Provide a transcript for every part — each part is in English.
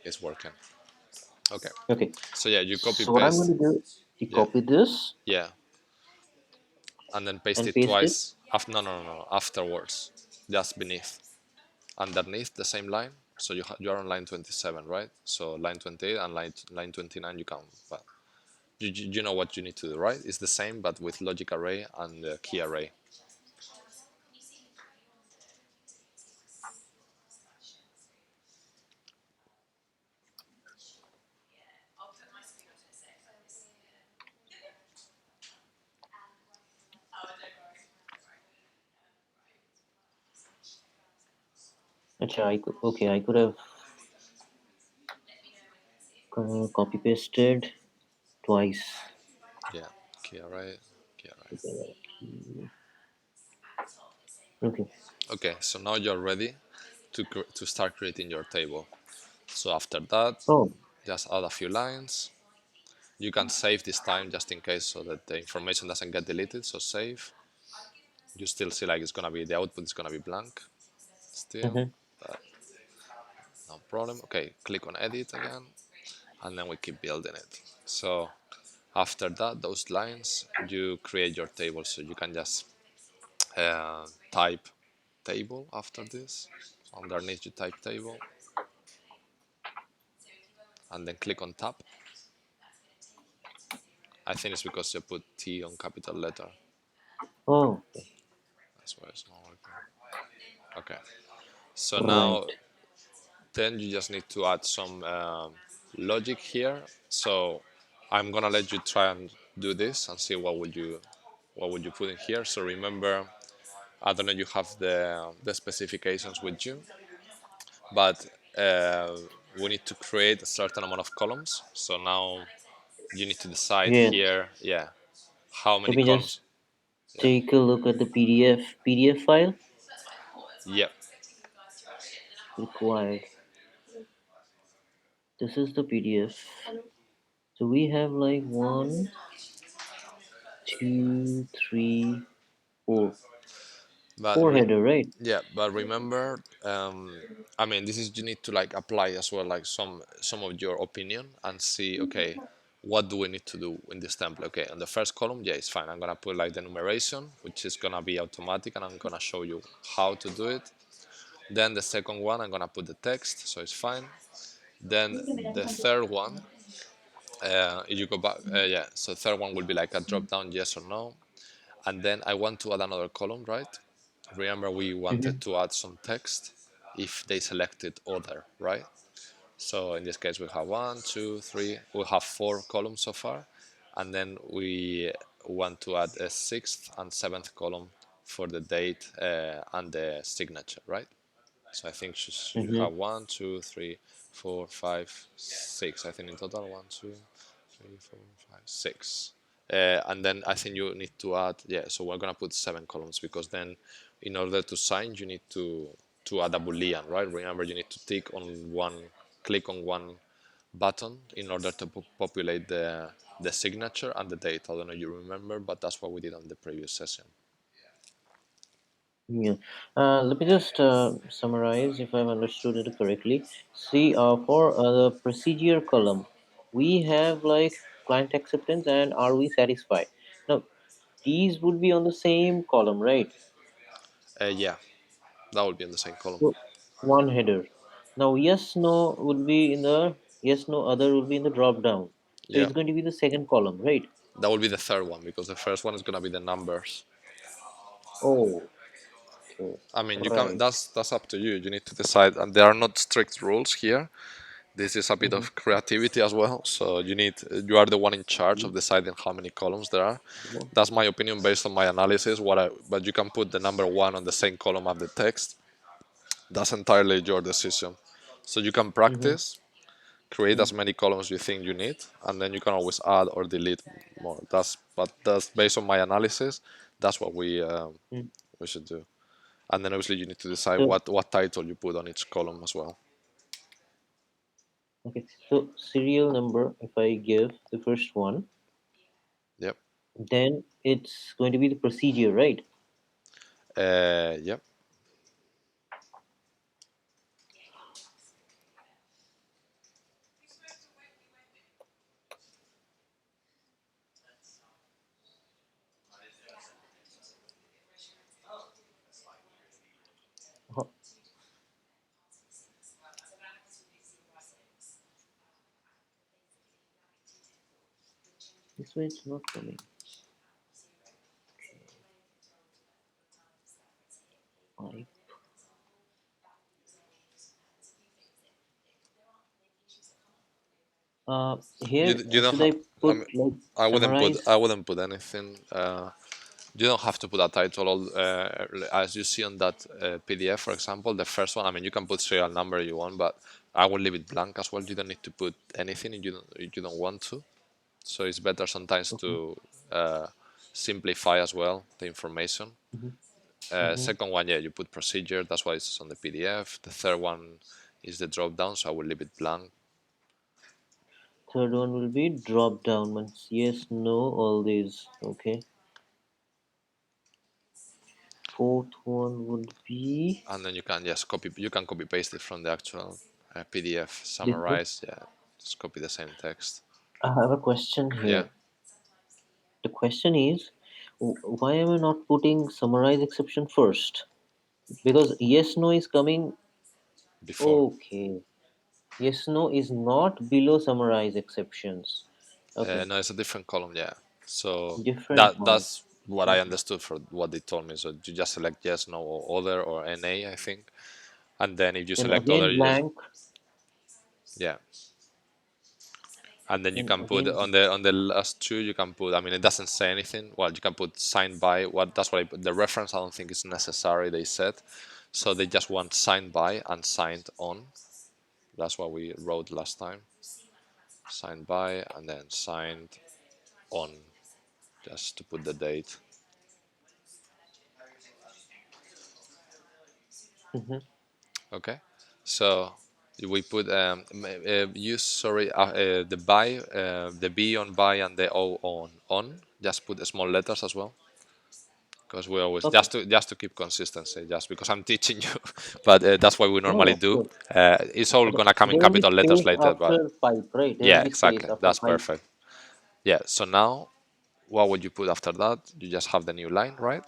it's working. Okay. Okay. So yeah, you copy So what I'm paste. going to do, you Yeah, copy this yeah, and then paste and it paste it. twice. No, no, no, no. Afterwards, just beneath, underneath the same line. So you are on line 27, right? So line 28 and line 29 you can. But you know what you need to do, right? It's the same, but with logic array and key array. Acha, I could have copy pasted twice. Yeah, key array, key array. Okay. Okay, so now you're ready to start creating your table. So after that, Oh. just add a few lines. You can save this time just in case so that the information doesn't get deleted. So save. You still see like it's gonna be the output is gonna be blank still. Mm-hmm. No problem. Okay, click on edit again, and then we keep building it. So after that, those lines, you create your table. So you can just type table after this. So underneath you type table, and then click on tab. I think it's because you put T on capital letter. Oh. That's why it's not working. Okay. So Right. now, then you just need to add some logic here. So I'm gonna let you try and do this and see what would you put in here. So remember, I don't know you have the specifications with you, but we need to create a certain amount of columns. So now you need to decide Yes. here, yeah, how Let many me columns. just Yeah. take a look at the PDF file Yep. required. This is the PDF. So we have like one, two, three, four. But Four header, right? yeah, but remember, I mean, this is you need to like apply as well, like some of your opinion and see, okay, what do we need to do in this template? Okay, on the first column, yeah, it's fine. I'm gonna put like the numeration, which is gonna be automatic, and I'm gonna show you how to do it. Then the second one, I'm gonna put the text, so it's fine. Then the third one, if you go back, yeah, so third one will be like a drop down, yes or no. And then I want to add another column, right? Remember we wanted Mm-hmm. to add some text if they selected other, right? So in this case we have one, two, three, we have four columns so far, and then we want to add a sixth and seventh column for the date and the signature, right? So I think you Mm-hmm. have one, two, three, four, five, six. I think in total one, two, three, four, five, six. And then I think you need to add, yeah, so we're gonna put seven columns because then in order to sign you need to add a boolean, right? Remember you need to click on one button in order to populate the signature and the date. I don't know if you remember, but that's what we did on the previous session. Yeah. Let me just summarize if I've understood it correctly. See, for the procedure column, we have like client acceptance and are we satisfied? Now, these would be on the same column, right? Yeah, that will be in the same column. So, one header. Now, yes, no would be in the yes, no, other would be in the drop down. So Yeah, it's going to be the second column, right? that will be the third one because the first one is gonna be the numbers. Oh, okay. I mean, you can. Right. That's up to you. You need to decide, and there are not strict rules here. This is a bit Mm-hmm. of creativity as well. So you are the one in charge of deciding how many columns there are. That's my opinion based on my analysis. But you can put the number one on the same column of the text. That's entirely your decision. So you can Mm-hmm. practice, create as many columns you think you need, and then you can always add or delete more. That's based on my analysis. That's what we should do. And then obviously you need to decide So, what title you put on each column as well. okay. So serial number, if I give the first one, Yep. then it's going to be the procedure, right? Yep. This way it's not coming. Like, here, You don't should have. I I put mean, like I summarize? wouldn't put anything. You don't have to put a title. As you see on that PDF, for example, the first one. I mean, you can put serial number you want, but I will leave it blank as well. You don't need to put anything if you don't want to. So it's better sometimes Okay. to simplify as well the information. Mm-hmm. Mm-hmm. Second one, yeah, you put procedure. That's why it's on the PDF. The third one is the drop down, so I will leave it blank. Third one will be drop down ones. Yes, no, all these. Okay. Fourth one would be And then you can just copy paste it from the actual PDF this one. summarize. Yeah, just copy the same text. I have a question Yeah, here. The question is, why am I not putting summarize exception first? Because yes, no is coming. before. Okay. Yes, no is not below summarize exceptions. Okay. No, it's a different column. Yeah, so Different one. that's what I Okay. understood for what they told me. So you just select yes, no, or other, or NA, I think, and then if you Then select other, again you just blank. yeah, and then you Then can put again. on the last two you can put. I mean, it doesn't say anything. Well, you can put signed by. What that's what I put. The reference I don't think is necessary. They said, so they just want signed by and signed on. That's what we wrote last time. Signed by and then signed on, just to put the date. Mm-hmm. Okay, so we put use sorry the by the B on by and the O on. Just put the small letters as well because we always Okay. just to keep consistency. Just because I'm teaching you, but that's what we No, normally of do. course. It's all Okay. gonna come in There will be capital letters space later, but after pipe, right? There will yeah, be space exactly. after That's pipe. perfect. Yeah. So now, what would you put after that? You just have the new line, right?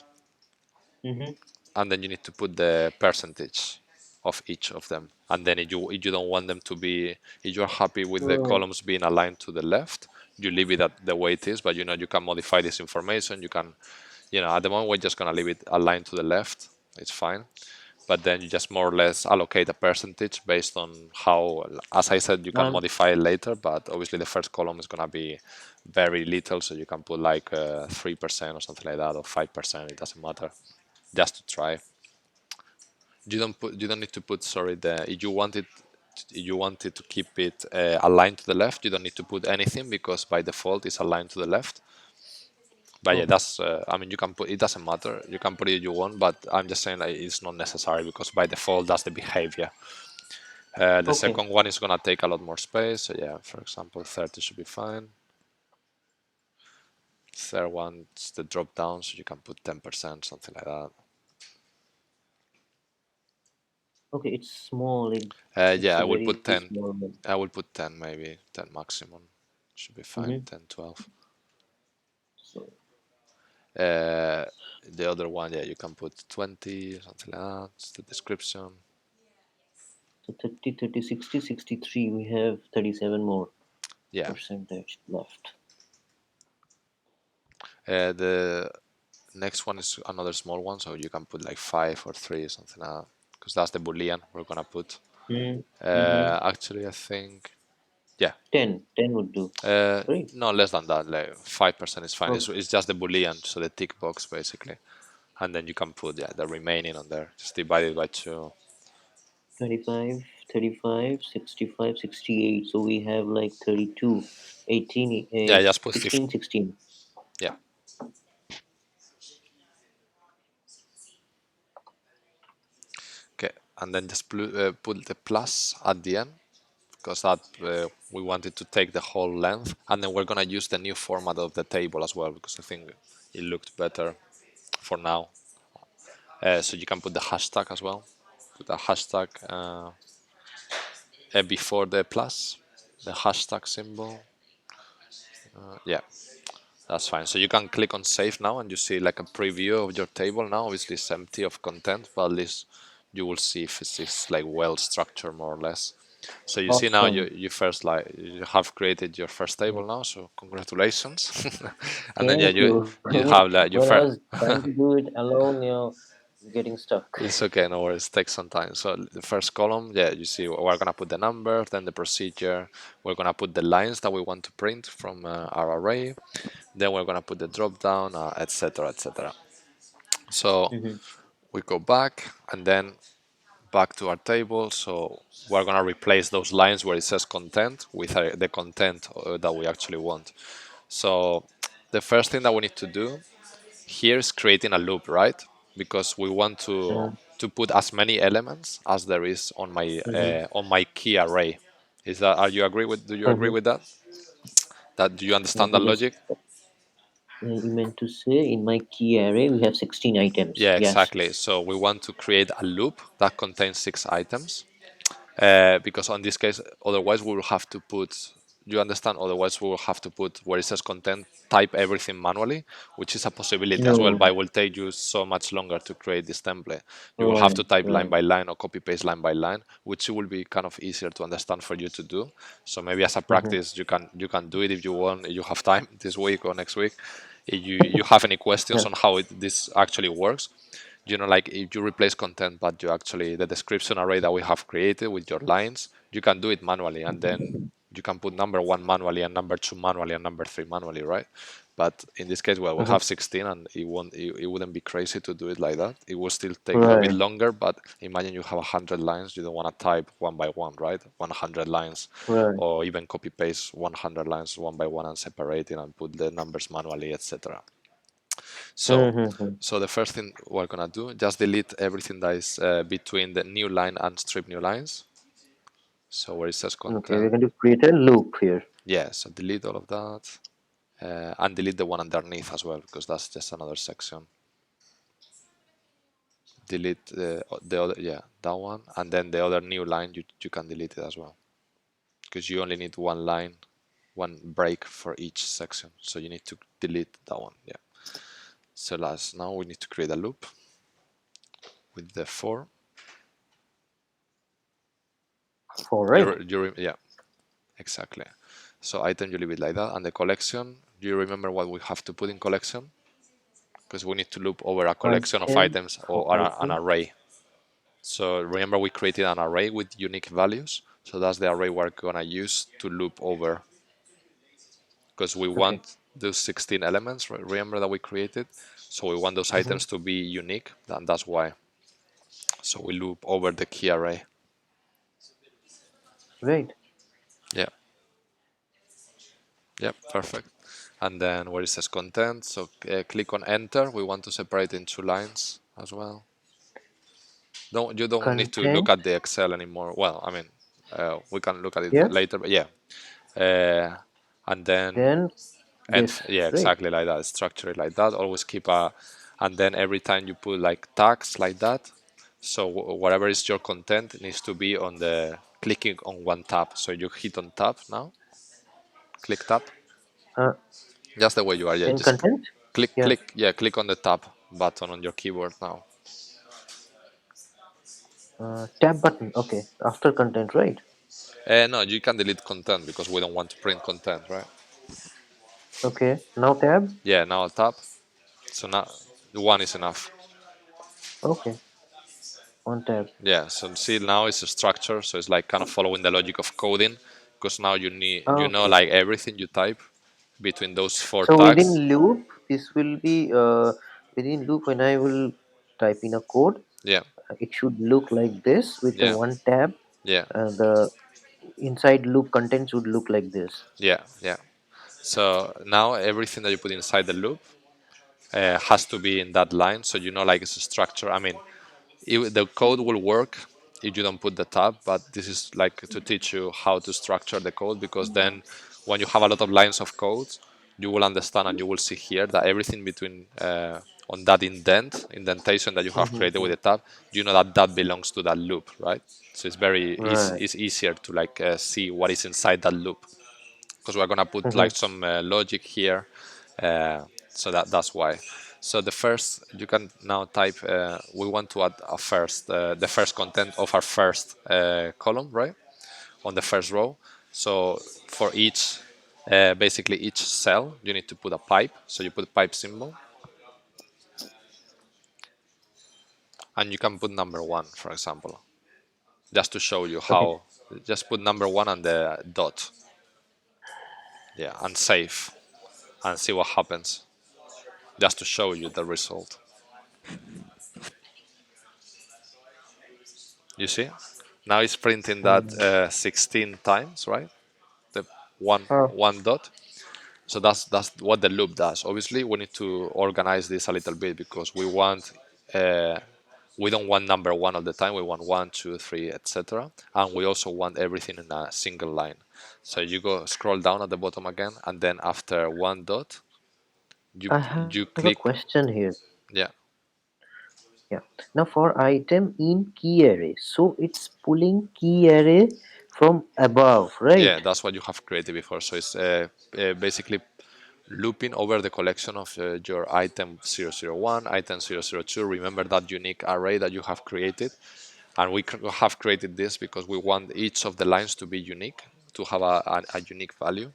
Mm-hmm. And then you need to put the percentage of each of them. And then if you don't want them to be, if you're happy with the Right. columns being aligned to the left, you leave it at the way it is. But you know you can modify this information. You can, at the moment we're just gonna leave it aligned to the left. It's fine. But then you just more or less allocate a percentage based on how, as I said, you can Um, modify it later. But obviously the first column is gonna be very little, so you can put like 3% or something like that, or 5%. It doesn't matter. Just to try. You don't need to put, sorry, the if you wanted to keep it aligned to the left, you don't need to put anything because by default it's aligned to the left. But yeah, okay. that's I mean, you can put, it doesn't matter, you can put it if you want, but I'm just saying like, it's not necessary because by default that's the behavior. The Okay. second one is gonna take a lot more space, so yeah, for example 30 should be fine. Third one is the drop down, so you can put 10%, something like that. Okay. It's small. It's Yeah, a I will very, put very 10. small one. I will put 10, maybe 10 maximum. Should be fine. Mm-hmm. 10, 12. So, Uh, the other one, yeah, you can put 20, something like that. It's the description. so 30, 30, 60, 63. We have 37 more Yeah. percentage left. The next one is another small one, so you can put like 5 or 3, something like that. Because that's the Boolean we're gonna put. Mm-hmm. Actually, I think, yeah. 10. 10 would do. Great. No, less than that. Like 5% is fine. Okay. It's just the Boolean, so the tick box basically. And then you can put, yeah, the remaining on there. Just divide it by 2. 25, 35, 65, 68. So we have like 32, 18, Yeah, just put 16, 15. 16. Yeah. Okay, and then just put the plus at the end because that we wanted to take the whole length, and then we're gonna use the new format of the table as well because I think it looked better for now. So you can put the hashtag as well. Put a hashtag before the plus, the hashtag symbol. Yeah, that's fine. So you can click on save now, and you see like a preview of your table now. Obviously, it's empty of content, but at least you will see if it's like well structured more or less. So you see now Awesome. you first like you have created your first Yeah. table now. So congratulations. And then yeah, Thank you. I you mean, have like your when I first. was trying to do it alone, getting stuck. It's okay, no worries. Take some time. So the first column, yeah, you see we're gonna put the number, then the procedure. We're gonna put the lines that we want to print from our array. Then we're gonna put the drop down, etc., etc. So Hmm. we go back and then back to our table. So we're gonna replace those lines where it says content with the content that we actually want. So the first thing that we need to do here is creating a loop, right? Because we want to put as many elements as there is Hmm. on my key array. Is that are you agree with? Do you agree Hmm. with that? That do you Let understand me that just. logic? You meant to say in my key array we have 16 items. Yeah, Yes. exactly. So we want to create a loop that contains 6 items. Because on this case, otherwise we will have to put. You understand? Otherwise, we will have to put where it says content, type everything manually, which is a possibility as well, No. but it will take you so much longer to create this template. You will have Right. to type line Right. by line or copy paste line by line, which will be kind of easier to understand for you to do. So maybe as a Hmm. practice, you can do it if you want. If you have time this week or next week. If you have any questions Yeah. on how this actually works, like if you replace content but you actually the description array that we have created with your lines, you can do it manually, and then you can put number one manually and number two manually and number three manually, right? But in this case, well, we Hmm. have 16 and it wouldn't be crazy to do it like that. It will still take you a bit Right. longer, but imagine you have 100 lines. You don't want to type one by one, right? 100 lines, Right. or even copy paste 100 lines one by one and separate it and put the numbers manually, etc. So, Mm-hmm. so the first thing we're gonna do, just delete everything that is between the new line and strip new lines. So where it says Okay, we're content, going to create a loop here. yeah, so delete all of that, and delete the one underneath as well, because that's just another section. Delete the other, yeah, that one, and then the other new line, you can delete it as well, because you only need one line, one break for each section. So you need to delete that one, yeah. So now we need to create a loop with the for. All right. Yeah, exactly. So item, you leave it like that. And the collection, do you remember what we have to put in collection? Because we need to loop over a collection of Item items for or an item. array. So remember we created an array with unique values. So that's the array we're gonna use to loop over, because we Okay. want those 16 elements, remember that we created. So we want those Mm-hmm. items to be unique, and that's why. So we loop over the key array. Right. Yeah, yeah, perfect. And then where it says content, so click on enter. We want to separate in 2 lines as well. You don't need to look Content. at the Excel anymore. Well, I mean, we can look at it Yeah. later, but yeah. Uh, and then Then this. yeah, Right. exactly like that. Structure it like that. Always keep a, and then every time you put like tags like that, so whatever is your content it needs to be on the clicking on one tab. So you hit on tab now, click tab, Uh, just the way you are. Yeah, in just content. click, Yeah. click, yeah, click on the tab button on your keyboard now. Tab button. Okay. After content. Right. No, you can delete content because we don't want to print content, right? Okay. Now tab. Yeah, now I'll tap. So now the one is enough. Okay. One tab. Yeah, so see now it's a structure, so it's like kind of following the logic of coding, because now Okay. like everything you type between those four So within tags. loop, this will be within loop when I will type in a code, Yeah, it should look like this with the yeah, one tab. yeah, The inside loop content should look like this. yeah, yeah. So now everything that you put inside the loop has to be in that line, so like it's a structure. I mean, the code will work if you don't put the tab, but this is like to teach you how to structure the code, because then when you have a lot of lines of code, you will understand and you will see here that everything between on that indentation that you have created with Mhm. the tab, that belongs to that loop, right? So it's very easy, Right. it's easier to like see what is inside that loop, because we're gonna put Mhm. like some logic here, so that's why. So the first, you can now type. We want to add the first content of our first column, right? on the first row. So for each, basically each cell, you need to put a pipe. So you put pipe symbol, and you can put number one, for example, just to show you Okay. how. Just put number one and the dot, yeah, and save, and see what happens, just to show you the result. You see? Now it's printing that Mm. 16 times, right? The one Oh, one dot. So that's what the loop does. Obviously, we need to organize this a little bit because uh, we don't want number one all the time. We want one, two, three, etc. And we also want everything in a single line. So you go scroll down at the bottom again, and then after one dot, you I you have a click, question here. yeah. Yeah. Now for item in key array, so it's pulling key array from above, Yeah, right? that's what you have created before. So it's basically looping over the collection of your item 001, item 002. Remember that unique array that you have created. And we have created this because we want each of the lines to be unique, to have a unique value.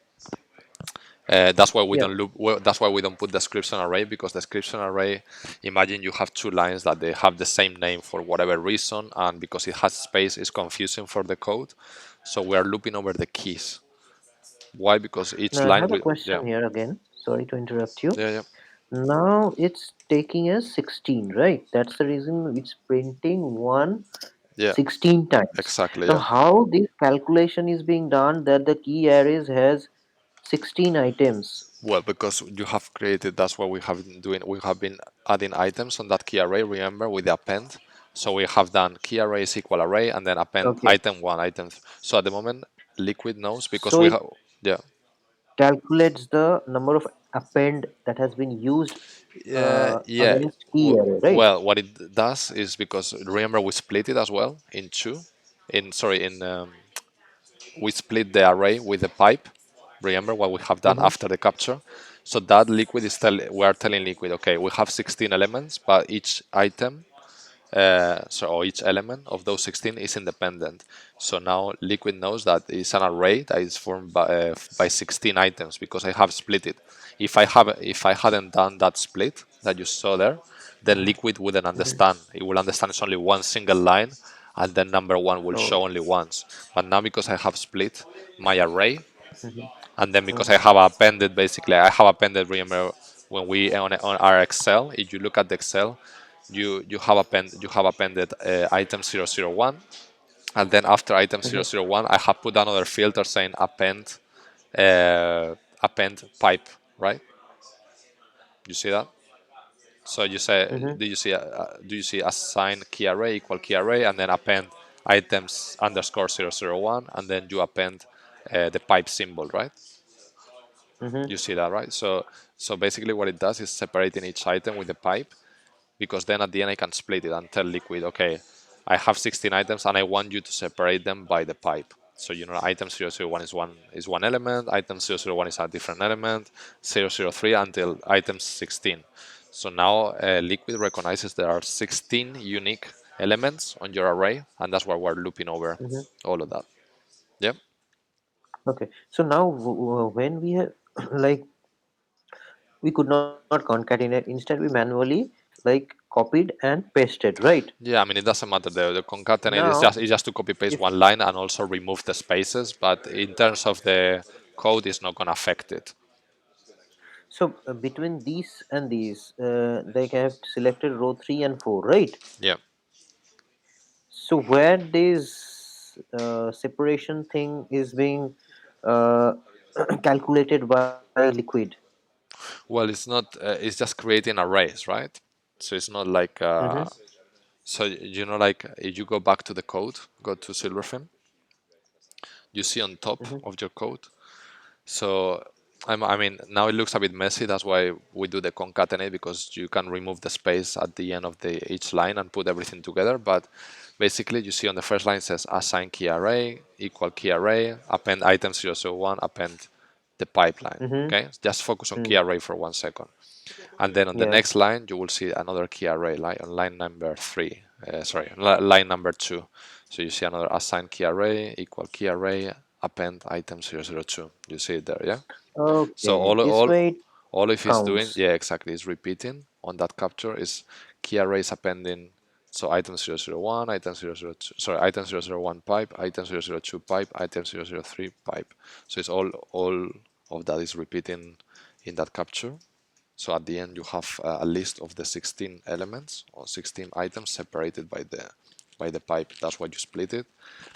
That's why we Yeah. don't loop. Well, that's why we don't put description array, because description array. Imagine you have two lines that they have the same name for whatever reason, and because it has space, it's confusing for the code. So we are looping over the keys. Why? Because each Now I line have a will. Yeah, question here again. Sorry to interrupt you. yeah, yeah, Now it's taking as 16, right? That's the reason it's printing one yeah. 16 times. Exactly. Now Yeah. how this calculation is being done that the key arrays has 16 items? Well, because you have created, that's what we have been doing. We have been adding items on that key array, remember, with the append. So we have done key array is equal array and then append Okay. item one, item. So at the moment, Liquid knows because So we it have, yeah. calculates the number of append that has been used Yeah, yeah. against key array, right? Well, what it does is because remember we split it as well in two. In sorry, in we split the array with the pipe. Remember what we have done Mm-hmm. after the capture. So that Liquid is we are telling Liquid, okay, we have 16 elements, but each item, or each element of those 16 is independent. So now Liquid knows that it's an array that is formed by 16 items because I have split it. If I hadn't done that split that you saw there, then Liquid wouldn't understand. It will understand it's only one single line, and then number one will Oh. show only once. But now because I have split my array, Mm-hmm. and then because I have appended, basically I have appended, remember when we on our Excel, if you look at the Excel, you have appended item 001, and then after item Mm-hmm. 001 I have put another filter saying append pipe, right? You see that? So you say, Mm-hmm. do you see assign key array equal key array and then append items underscore 001 and then you append the pipe symbol, right? Mm-hmm. You see that, right? So basically what it does is separating each item with the pipe, because then at the end I can split it and tell Liquid, okay, I have 16 items and I want you to separate them by the pipe. So item 001 is one element, item 001 is a different element, 003 until item 16. So now Liquid recognizes there are 16 unique elements on your array, and that's why we're looping over Mm-hmm. all of that. Yep. Okay. So now when we have like we could not concatenate, instead we manually like copied and pasted, right? Yeah, I mean it doesn't matter. The concatenate is Now just to copy paste if one line and also remove the spaces, but in terms of the code, it's not gonna affect it. so between these and these, they have selected row 3 and 4, right? Yeah. So where this separation thing is being uh, calculated by liquid. Well, it's not. It's just creating arrays, right? So it's not like. Mm-hmm. So like if you go back to the code, go to Silverfin, you see on top Mm-hmm. of your code. So I mean, now it looks a bit messy. That's why we do the concatenate, because you can remove the space at the end of each line and put everything together. But basically, you see on the first line it says assign key array equal key array append item 001 append the pipeline. Mm-hmm. Okay, just focus on key Mm. array for 1 second, and then on the Yeah. next line you will see another key array line on line number 3. line number 2. So you see another assign key array equal key array append item 002. You see it there, yeah? So Okay, all this all way it all if it's doing, counts. yeah, exactly, is repeating on that capture is key arrays appending. So item 001, item 002, sorry, item 001 pipe, item 002 pipe, item 003 pipe. So it's all of that is repeating in that capture. So at the end, you have a list of the 16 elements or 16 items separated by the pipe. That's why you split it.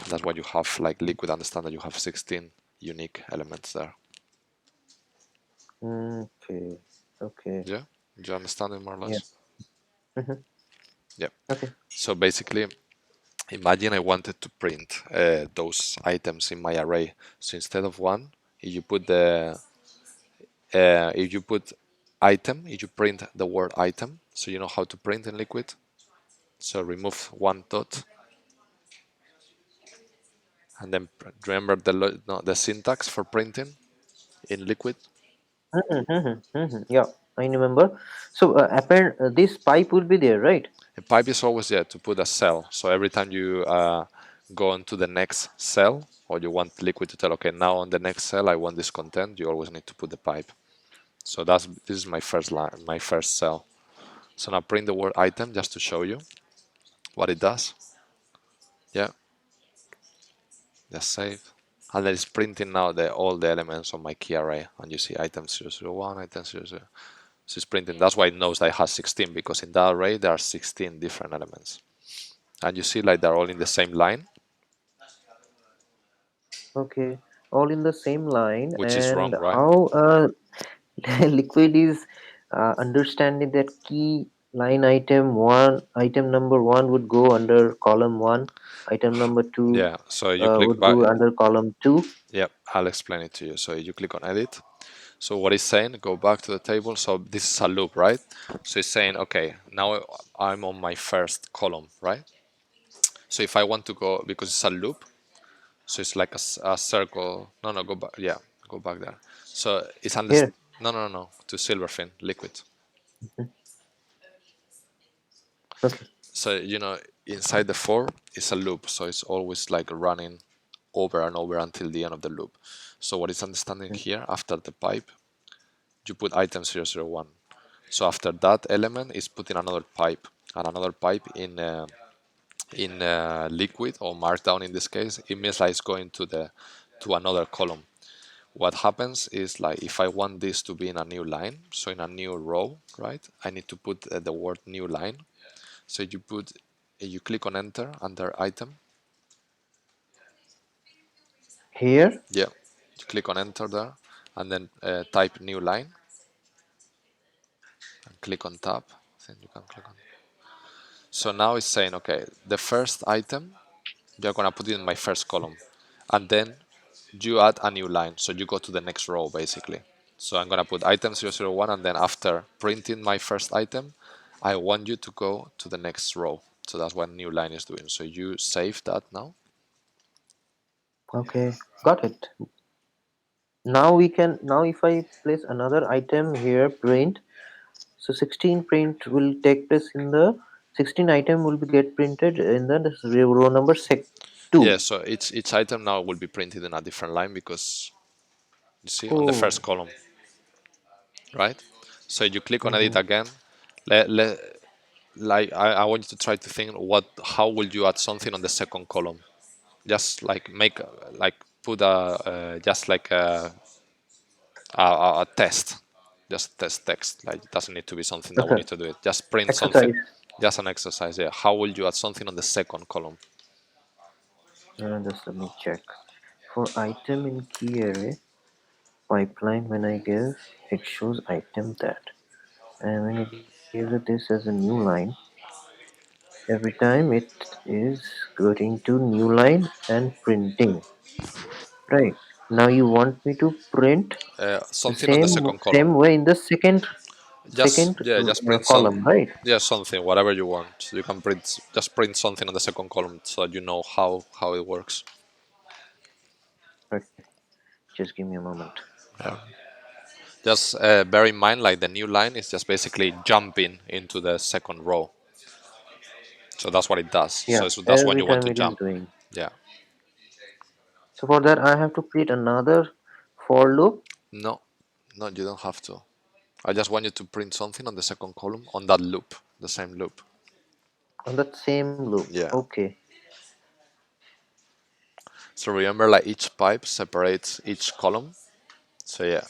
And that's why you have like liquid understand that you have 16 unique elements there. Okay, okay, Yeah, do you understand it more or yeah. less? Mhm. Yeah. Okay. So basically, imagine I wanted to print those items in my array. So instead of one, if you put the if you put item, if you print the word item, so you know how to print in Liquid. So remove one dot and then remember no, the syntax for printing in Liquid. Yeah, I remember. So, append this pipe will be there, right? A pipe is always there to put a cell. So every time you go on to the next cell, or you want Liquid to tell, okay, now on the next cell I want this content, you always need to put the pipe. So this is my first line, my first cell. So now print the word item just to show you what it does. Yeah, just save. And then it's printing now all the elements of my key array. And you see item 001, item 00. So it's printing. That's why it knows that it has 16, because in that array there are 16 different elements. And you see like they're all in the same line, Okay, all in the same line. which is And wrong, right? how Liquid is understanding that key line item number one would go under column one, item number two Yeah, so you click would back. go under column two. Yep, I'll explain it to you. So you click on edit. So what it's saying, go back to the table. So this is a loop, right? So it's saying, okay, now I'm on my first column, right? So if I want to go, because it's a loop, so it's like a circle. No, no, go back. Yeah, go back there. So it's Here. no, no, no, no, to Silverfin, liquid. Mhm. Okay. So, inside the for is a loop. So it's always like running over and over until the end of the loop. So what it's understanding here, after the pipe, you put item 001. So after that element is putting another pipe, and another pipe in liquid or markdown in this case, it means like it's going to another column. What happens is like if I want this to be in a new line, so in a new row, right? I need to put the word new line. So you click on enter under item. Here. Yeah, you click on enter there, and then type new line and click on tab. Then you can click on. So now it's saying, okay, the first item you're gonna put it in my first column, and then you add a new line, so you go to the next row basically. So I'm gonna put item 001, and then after printing my first item, I want you to go to the next row. So that's what new line is doing. So you save that now. Okay, got it. Now we can, now if I place another item here, print, so 16 print will take place in the 16 item will be get printed in the this row number sec Yeah, 2. so each item now will be printed in a different line because you see on the Oh. first column, right? So you click on edit Mm-hmm. again. Let, like I want you to try to think how will you add something on the second column? Just like make like put a just like a test, just test text. Like it doesn't need to be something that we Okay. need to do it. Just print something, Exercise. just an exercise. Yeah. How will you add something on the second column? Just let me check. For item in key array pipeline, when I give it shows item that, and when it gives it this as a new line, every time it is going to new line and printing. Right. Now you want me to print the Something on the same second column. same way in the Just second yeah, just print some. column, right? Yeah, something, whatever you want. You can just print something on the second column so that you know how it works. Okay. Just give me a moment. Yeah. Just bear in mind, like the new line is just basically jumping into the second row. So that's what it does. Yeah, So that's when every you want time to it is jump. doing. Yeah. So for that, I have to create another for loop No, no, you don't have to. I just want you to print something on the second column on that loop, the same loop. on that same loop. Yeah. Okay. So remember, like each pipe separates each column. So yeah,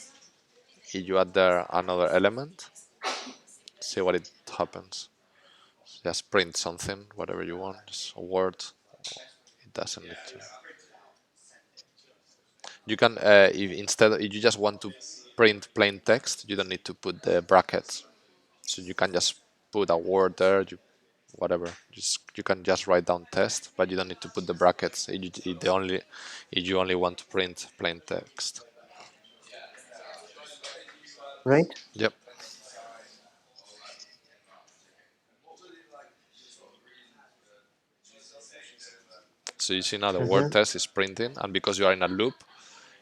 if you add there another element, see what it happens. Just print something, whatever you want, just a word. It doesn't need to. You can, if instead, if you just want to print plain text, you don't need to put the brackets. So you can just put a word there, whatever. Just you can just write down test, but you don't need to put the brackets. If you only want to print plain text. Right. Yep. So you see now the word Mm-hmm. test is printing, and because you are in a loop,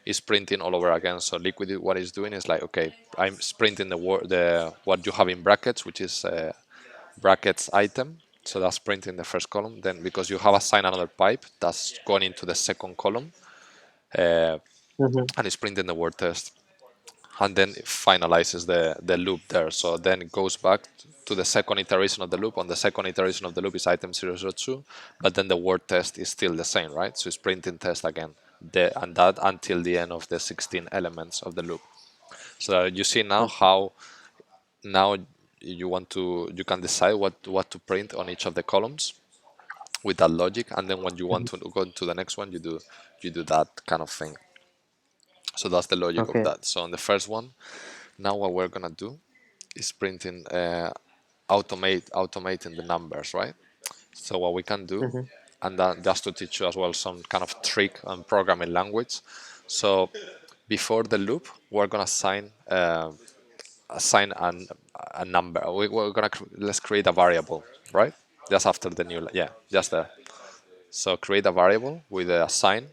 it's printing all over again. So Liquid, what it's doing is like, okay, I'm printing the what you have in brackets, which is brackets item. So that's printing the first column. Then because you have assigned another pipe, that's going into the second column, uh, Mm-hmm. and it's printing the word test. And then it finalizes the loop there. So then it goes back to the second iteration of the loop. On the second iteration of the loop is item 002, but then the word test is still the same, right? So it's printing test again, and that until the end of the 16 elements of the loop. So you see now Okay. how now you can decide what to print on each of the columns with that logic, and then when you want Mm-hmm. to go to the next one, you do that kind of thing. So that's the logic of Okay. that. So on the first one, now what we're gonna do is printing automating the numbers, right? So what we can do, Mm-hmm. and that just to teach you as well some kind of trick on programming language. So before the loop, we're gonna assign a number. We're gonna let's create a variable, right? Just after the new, yeah, just there. So create a variable with a sign,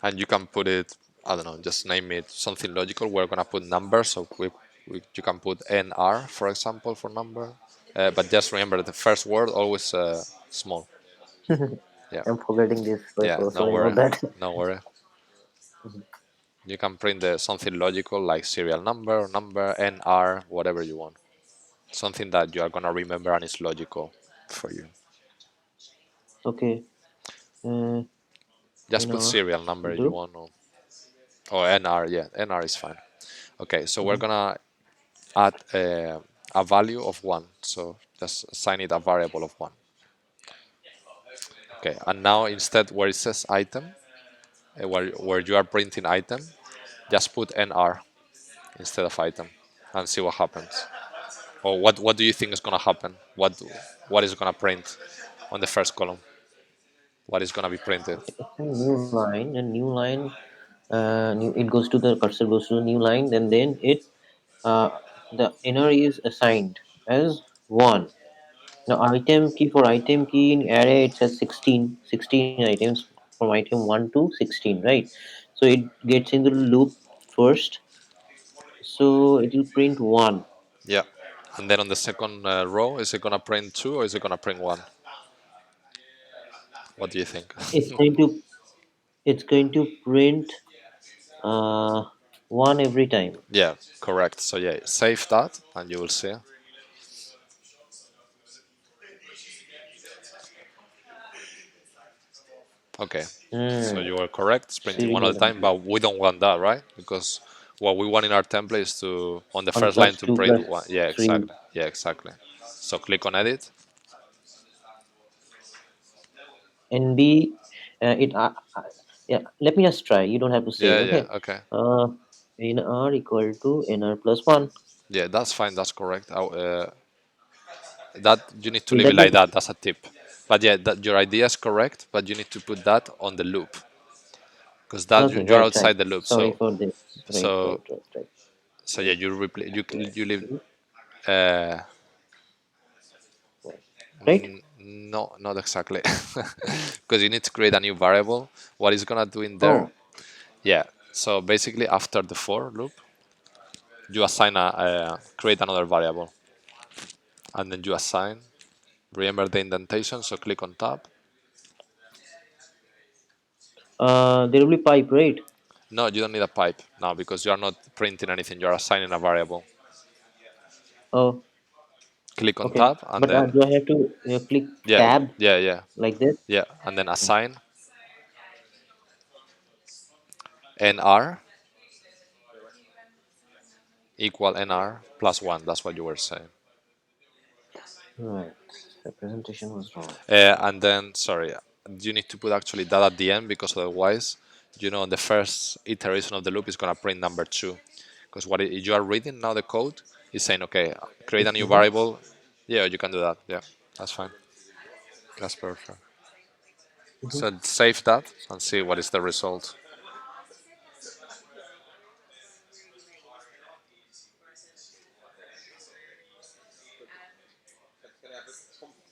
and you can put it, I don't know, just name it something logical. We're gonna put numbers, so you can put NR, for example, for number. But just remember the first word always small. Yeah, I'm forgetting this. yeah, So no sorry worry, about that. no worry. You can print something logical like serial number, number, NR, whatever you want. Something that you are gonna remember and is logical for you. Okay. Uh, Just put NR serial number will if you do. want, or NR. Yeah, NR is fine. Okay, so we're Mm-hmm. gonna add a value of one. So just assign it a variable of one. Okay, and now instead where it says item, where you are printing item, just put NR instead of item and see what happens. Or what do you think is gonna happen? What is gonna print on the first column? What is gonna be printed? Okay. It's a new line. A new line. New. It goes to the cursor goes to the new line. Then it the inner is assigned as one. Now item key for item key in array it says 16, 16 items from item 1 to 16, right? So it gets into the loop first. So it will print 1. Yeah. And then on the second row, is it gonna print two or is it gonna print one? What do you think? It's going to it's going to print uh, 1 every time. Yeah, correct. So yeah, save that and you will see. Okay, so Hmm. you are correct. It's printing one at Serial a time, number. but we don't want that, right? Because what we want in our template is to on the 1 first line plus to 2 print plus one. Yeah, 3. exactly. Yeah, exactly. So click on edit. NB it yeah, let me just try. You don't have to save, Yeah, yeah. okay? Okay. Uh, nr equal to nr plus 1. Yeah, that's fine. That's correct. That you need to Will leave it that be like that. That's a tip. But yeah, your idea is correct. But you need to put that on the loop because that okay? you are Right, right. outside the loop. Sorry So for this. Right, so right, right, right. so yeah, you replace you leave. Exactly. Uh, Right? no, not exactly, because you need to create a new variable. What it's gonna do in there? Oh, Yeah. So basically, after the for loop, you assign create another variable. and then you assign. Remember the indentation, so click on tab. There will be pipe, right? No, you don't need a pipe now because you are not printing anything. You are assigning a variable. Oh, Click on okay. tab and But then do I have to click yeah, tab yeah, yeah, like this? yeah, and then assign nr equal nr plus one. That's what you were saying. Right. The presentation was wrong. And then, sorry, you need to put actually that at the end because otherwise, the first iteration of the loop is going to print number two. Because you are reading now the code is saying, okay, create a new Mm-hmm. variable. Yeah, you can do that. Yeah, that's fine. That's perfect. Mm-hmm. So save that and see what is the result.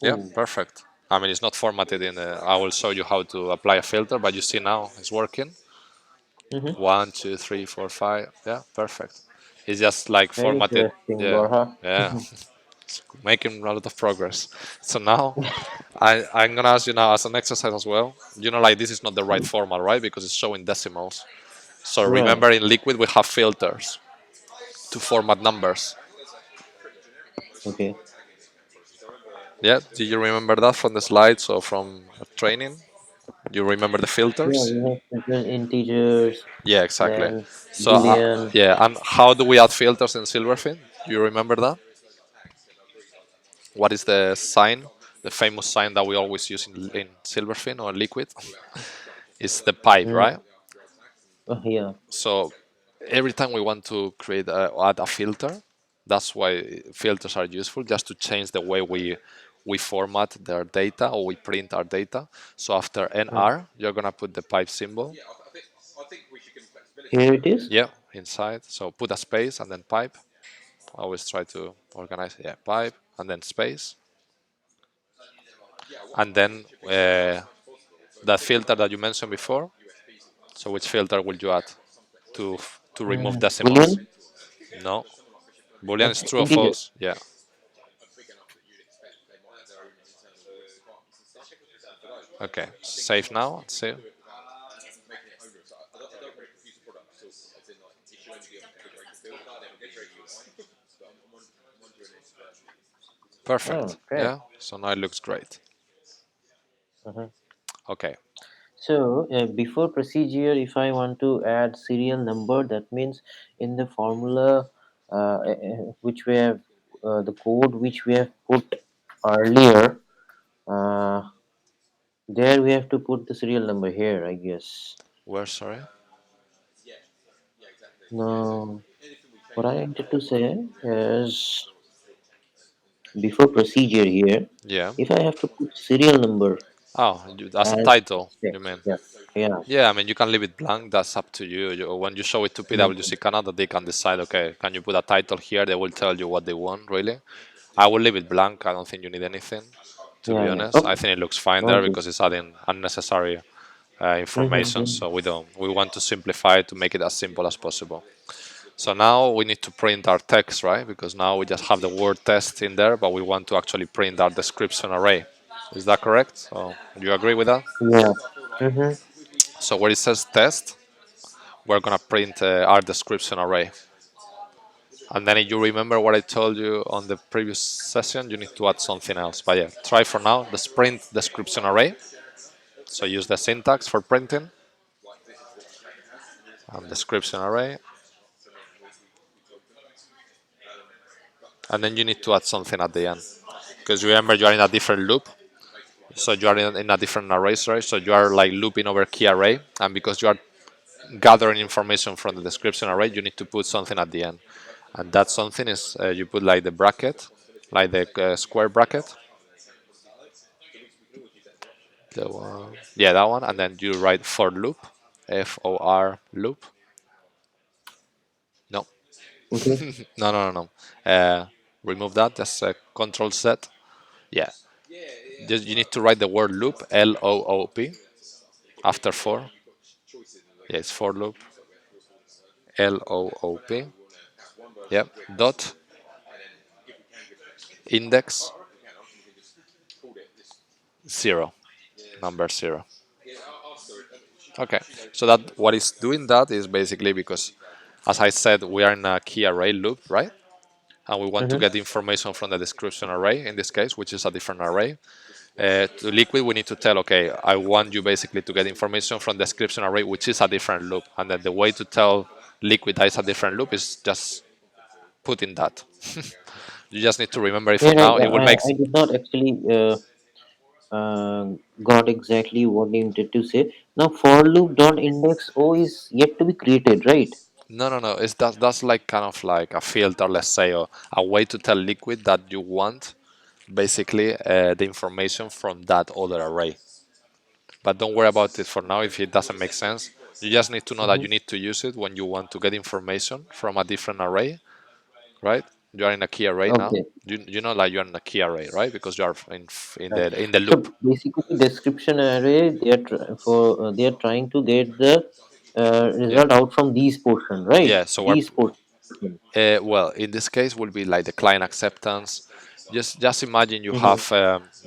Yeah, Oh. perfect. I mean, it's not formatted in. I will show you how to apply a filter, but you see now it's working. Mm-hmm. One, two, three, four, five. Yeah, perfect. It's just like Very formatted. interesting, Yeah, Borja. yeah. Making a lot of progress. So now I'm gonna ask you now as an exercise as well. Like this is not the right format, right? Because it's showing decimals. So Right. remember in Liquid we have filters to format numbers. Okay. Yeah, do you remember that from the slides or from training? You remember the Yeah, filters? we have different integers, Yeah, exactly. then So boolean. yeah, and how do we add filters in Silverfin? Do you remember that? What is the sign, the famous sign that we always use in Silverfin or Liquid? It's the pipe, Mm. right? Yeah. So every time we want to add a filter, that's why filters are useful, just to change the way we format their data or we print our data. So after Mm. nr, you're gonna put the pipe symbol. Here it is. Yeah, inside. So put a space and then pipe. I always try to organize. Yeah, pipe and then space, and then that filter that you mentioned before. So which filter will you add to remove decimals? Boolean. No, Boolean is true or Integer. false. Yeah. Okay. Save now. Save. Oh, Perfect. okay. Yeah. So now it looks great. Uh-huh. Okay. So before procedure, if I want to add serial number, that means in the formula which we have, the code which we have put earlier, uh, there we have to put the serial number here, I guess. Where? Sorry. Now, what I wanted to say is before procedure here, Yeah. if I have to put serial number Oh, as a as title, you text, mean? yeah, yeah. Yeah, I mean, you can leave it blank. That's up to you. When you show it to Mhm. PwC Canada, they can decide, okay, can you put a title here? They will tell you what they want, really. I will leave it blank. I don't think you need anything, to be Yeah, yeah. honest. I Okay, think it looks fine there okay. because it's adding unnecessary information. Mm-hmm. So we want to simplify it to make it as simple as possible. So now we need to print our text, right? Because now we just have the word test in there, but we want to actually print our description array. Is that correct? So do you agree with that? Yeah. Mm-hmm. So where it says test, we're gonna print our description array. And then if you remember what I told you on the previous session, you need to add something else. But yeah, try for now the print description array. So use the syntax for printing and description array. And then you need to add something at the end. Because remember you are in a different loop. So you are in a different array, right? So you are like looping over key array. And because you are gathering information from the description array, you need to put something at the end. And that something is you put like the bracket, like the square bracket. The one, yeah, that one, and then you write for loop, for loop. No, Okay. no. Remove that. Just Control Z. Yeah, just you need to write the word loop, loop, after for. Yeah, it's for loop, loop. Yep. Dot. index 0, number 0. Okay, so that what is doing that is basically because, as I said, we are in a key array loop, right? And we want to Mm-hmm. get information from the description array in this case, which is a different array. To Liquid, we need to tell, okay, I want you basically to get information from the description array, which is a different loop. And then the way to tell Liquid that it's a different loop is just put in that. You just need to remember it for Yeah, right. now. It will make I did not actually got exactly what you intended to say. Now, for loop dot index O is yet to be created, right? no. It's that's like kind of like a filter, let's say, or a way to tell Liquid that you want basically the information from that other array. But don't worry about it for now if it doesn't make sense. You just need to know that Mm-hmm. you need to use it when you want to get information from a different array, right? You are in a key array now. Okay. You know like you're in a key array, right? Because you are in Right. the loop. So basically, description array they are trying to get the Yeah. result out from these portion, right? Yeah. So we're These portion. well, in this case, will be like the client acceptance. Just imagine Mm-hmm.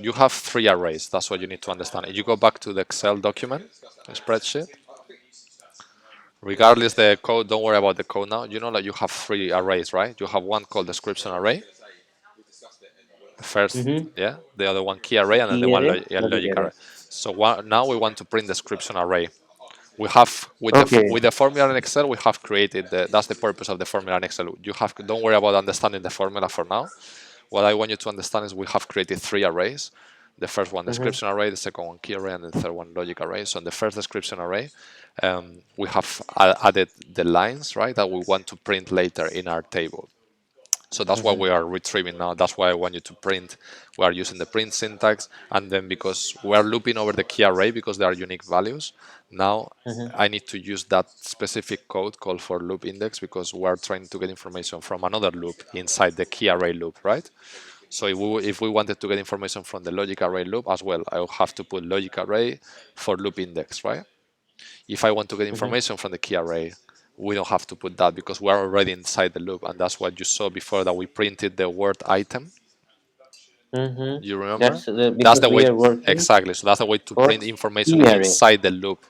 you have three arrays. That's what you need to understand. If you go back to the Excel document, the spreadsheet, regardless the code, don't worry about the code now. You know that you have three arrays, right? You have one called description array, the first, Mm-hmm. yeah, the other one key array, and then the Key one array, logic logic array. array. So now we want to print description array. We have Okay. with the formula in Excel, we have created that's the purpose of the formula in Excel. You have don't worry about understanding the formula for now. What I want you to understand is we have created three arrays. The first one Mm-hmm. description array, the second one key array, and the third one logic array. So in the first description array, we have added the lines, right, that we want to print later in our table. So that's what Mm-hmm. we are retrieving now. That's why I want you to print. We are using the print syntax, and then because we are looping over the key array because they are unique values, now Mm-hmm. I need to use that specific code called for loop index because we are trying to get information from another loop inside the key array loop, right? So if we wanted to get information from the logic array loop as well, I will have to put logic array for loop index, right? If I want to get Mm-hmm. information from the key array, we don't have to put that because we're already inside the loop, and that's what you saw before that we printed the word item. Mm-hmm. You remember? That's That's because the way we are working exactly. So that's the way to for print information key array. inside the loop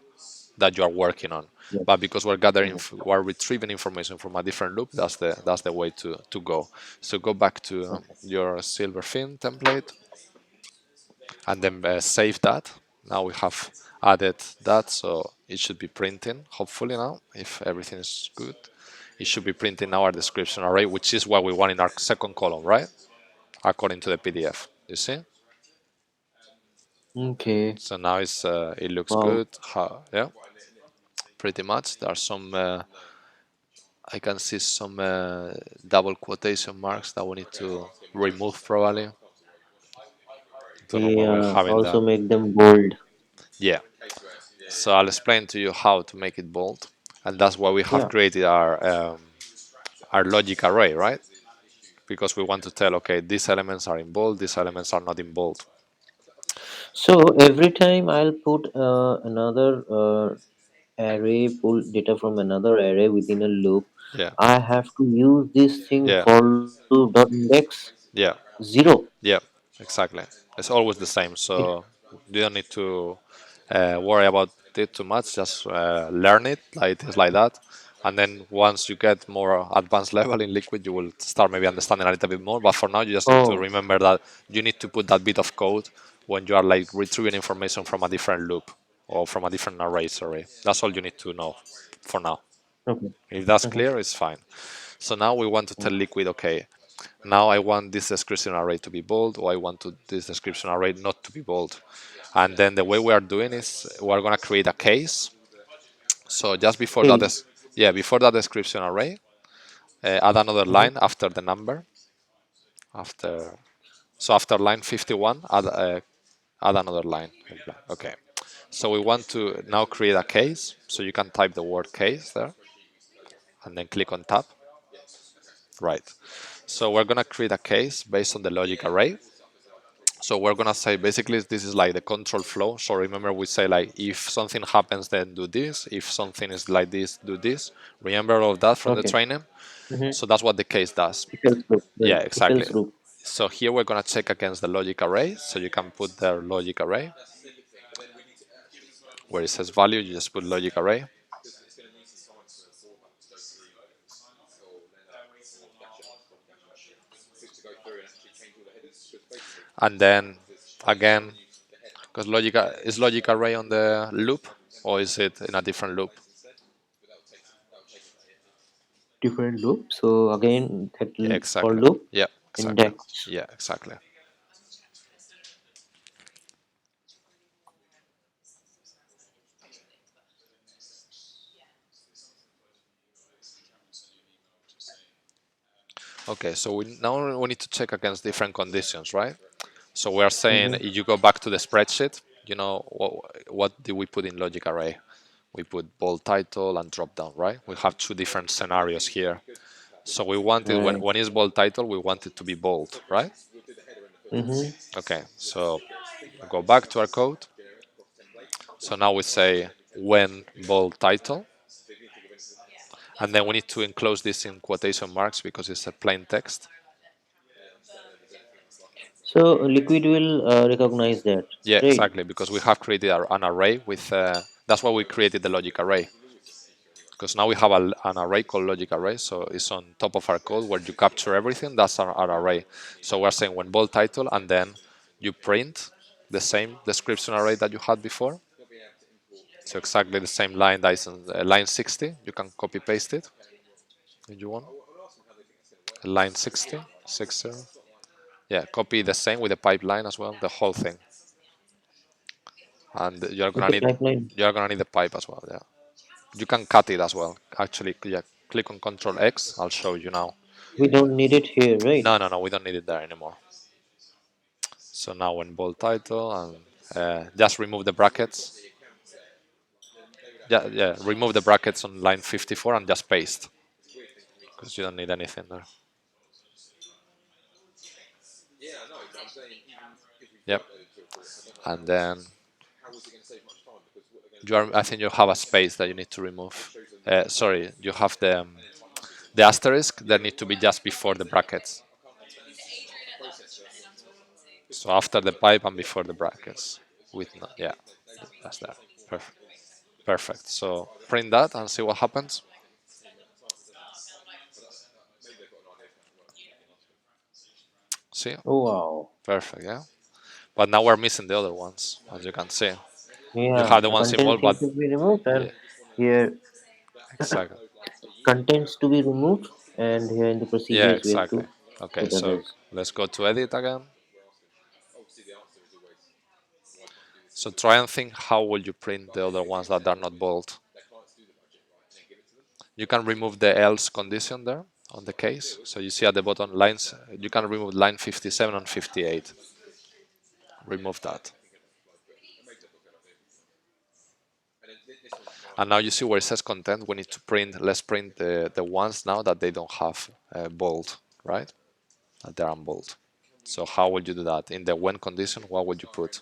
that you are working on. Yes. But because we're gathering, Mhm. we're retrieving information from a different loop. That's the way to go. So go back to Okay. your Silverfin template and then save that. Now we have added that, so it should be printing. Hopefully now, if everything is good, it should be printing our description array, which is what we want in our second column, right? According to the PDF. You see? Okay. So now it looks Wow. good. Yeah, pretty much. There are some. I can see some double quotation marks that we need to remove probably. Don't know why we're Yeah. having Also that. make them bold. Yeah. So I'll explain to you how to make it bold, and that's why we have Yeah. created our logic array, right? Because we want to tell, okay, these elements are in bold, these elements are not in bold. So every time I'll put another array, pull data from another array within a loop, Yeah, I have to use this thing yeah, for loop dot index yeah, 0. yeah, exactly. It's always the same, It, so you don't need to worry about it too much. Just learn it like it is like that, and then once you get more advanced level in Liquid, you will start maybe understanding a little bit more. But for now, you just need to oh, remember that you need to put that bit of code when you are like retrieving information from a different loop or from a different array. Sorry, that's all you need to know for now. okay. If that's Mhm. clear, it's fine. So now we want to tell Liquid, okay, now I want this description array to be bold, or I want this description array not to be bold. And then the way we are doing is we're gonna create a case. So just before that, Case. yeah, before that description array, add another Mhm. line after the number. After so after line 51, add another line. Okay. So we want to now create a case. So you can type the word case there, and then click on tab. Right. So we're gonna create a case based on the logic array. So we're gonna say basically this is like the control flow. So remember we say like if something happens then do this. If something is like this, do this. Remember all of that from the Okay. training? Mhm. So that's what the case does. If else loop. Yeah, Right. If exactly. else loop. So here we're gonna check against the logic array. So you can put the logic array where it says value. You just put logic array, and then again, because is logic array on the loop or is it in a different loop? Different loop. So again, that Yeah, for exactly. loop Yeah, exactly. index. Yeah, exactly. Okay, so now we need to check against different conditions, right? So we are saying Mm-hmm. if you go back to the spreadsheet, you know, what did we put in logic array? We put bold title and drop down, right? We have two different scenarios here. So we wanted, Right. when it's bold title, we want it to be bold, right? Mm-hmm. Okay, so we go back to our code. So now we say when bold title, and then we need to enclose this in quotation marks because it's a plain text. So Liquid will recognize that, Yeah, right? exactly, because we have created an array with, that's why we created the logic array. Because now we have an array called logic array, so it's on top of our code where you capture everything. That's our array. So we're saying when bold title, and then you print the same description array that you had before. So exactly the same line that is on line 60. You can copy paste it if you want. Line 60, 60. Yeah, copy the same with the pipeline as well, the whole thing. And With the pipeline, you're gonna need the pipe as well. Yeah, you can cut it as well. Actually, yeah, click on Control X. I'll show you now. we don't need it here, right? No, no, no, we don't need it there anymore. So now in bold title and just remove the brackets. Yeah, yeah, remove the brackets on line 54 and just paste because you don't need anything there. Yep. And then I think you have a space that you need to remove. Sorry, you have the asterisk that need to be just before the brackets. So after the pipe and before the brackets. With no, yeah, that's that. Perfect. Perfect. So print that and see what happens. See? Oh wow. Perfect. Yeah. But now we're missing the other ones, as you can see. You Yeah, have the the ones content involved, but seems to be removed, and yeah, here exactly. contents to be removed, and here in the Yeah, procedures we have exactly. to Okay, put so others. let's go to edit again. So try and think how will you print the other ones that are not bold. You can remove the else condition there on the case. So you see at the bottom lines, you can remove line 57 and 58. Remove that. And now you see where it says content, we need to print, let's print the ones now that they don't have bold, right? That they're unbold. So how would you do that? In the when condition, what would you put?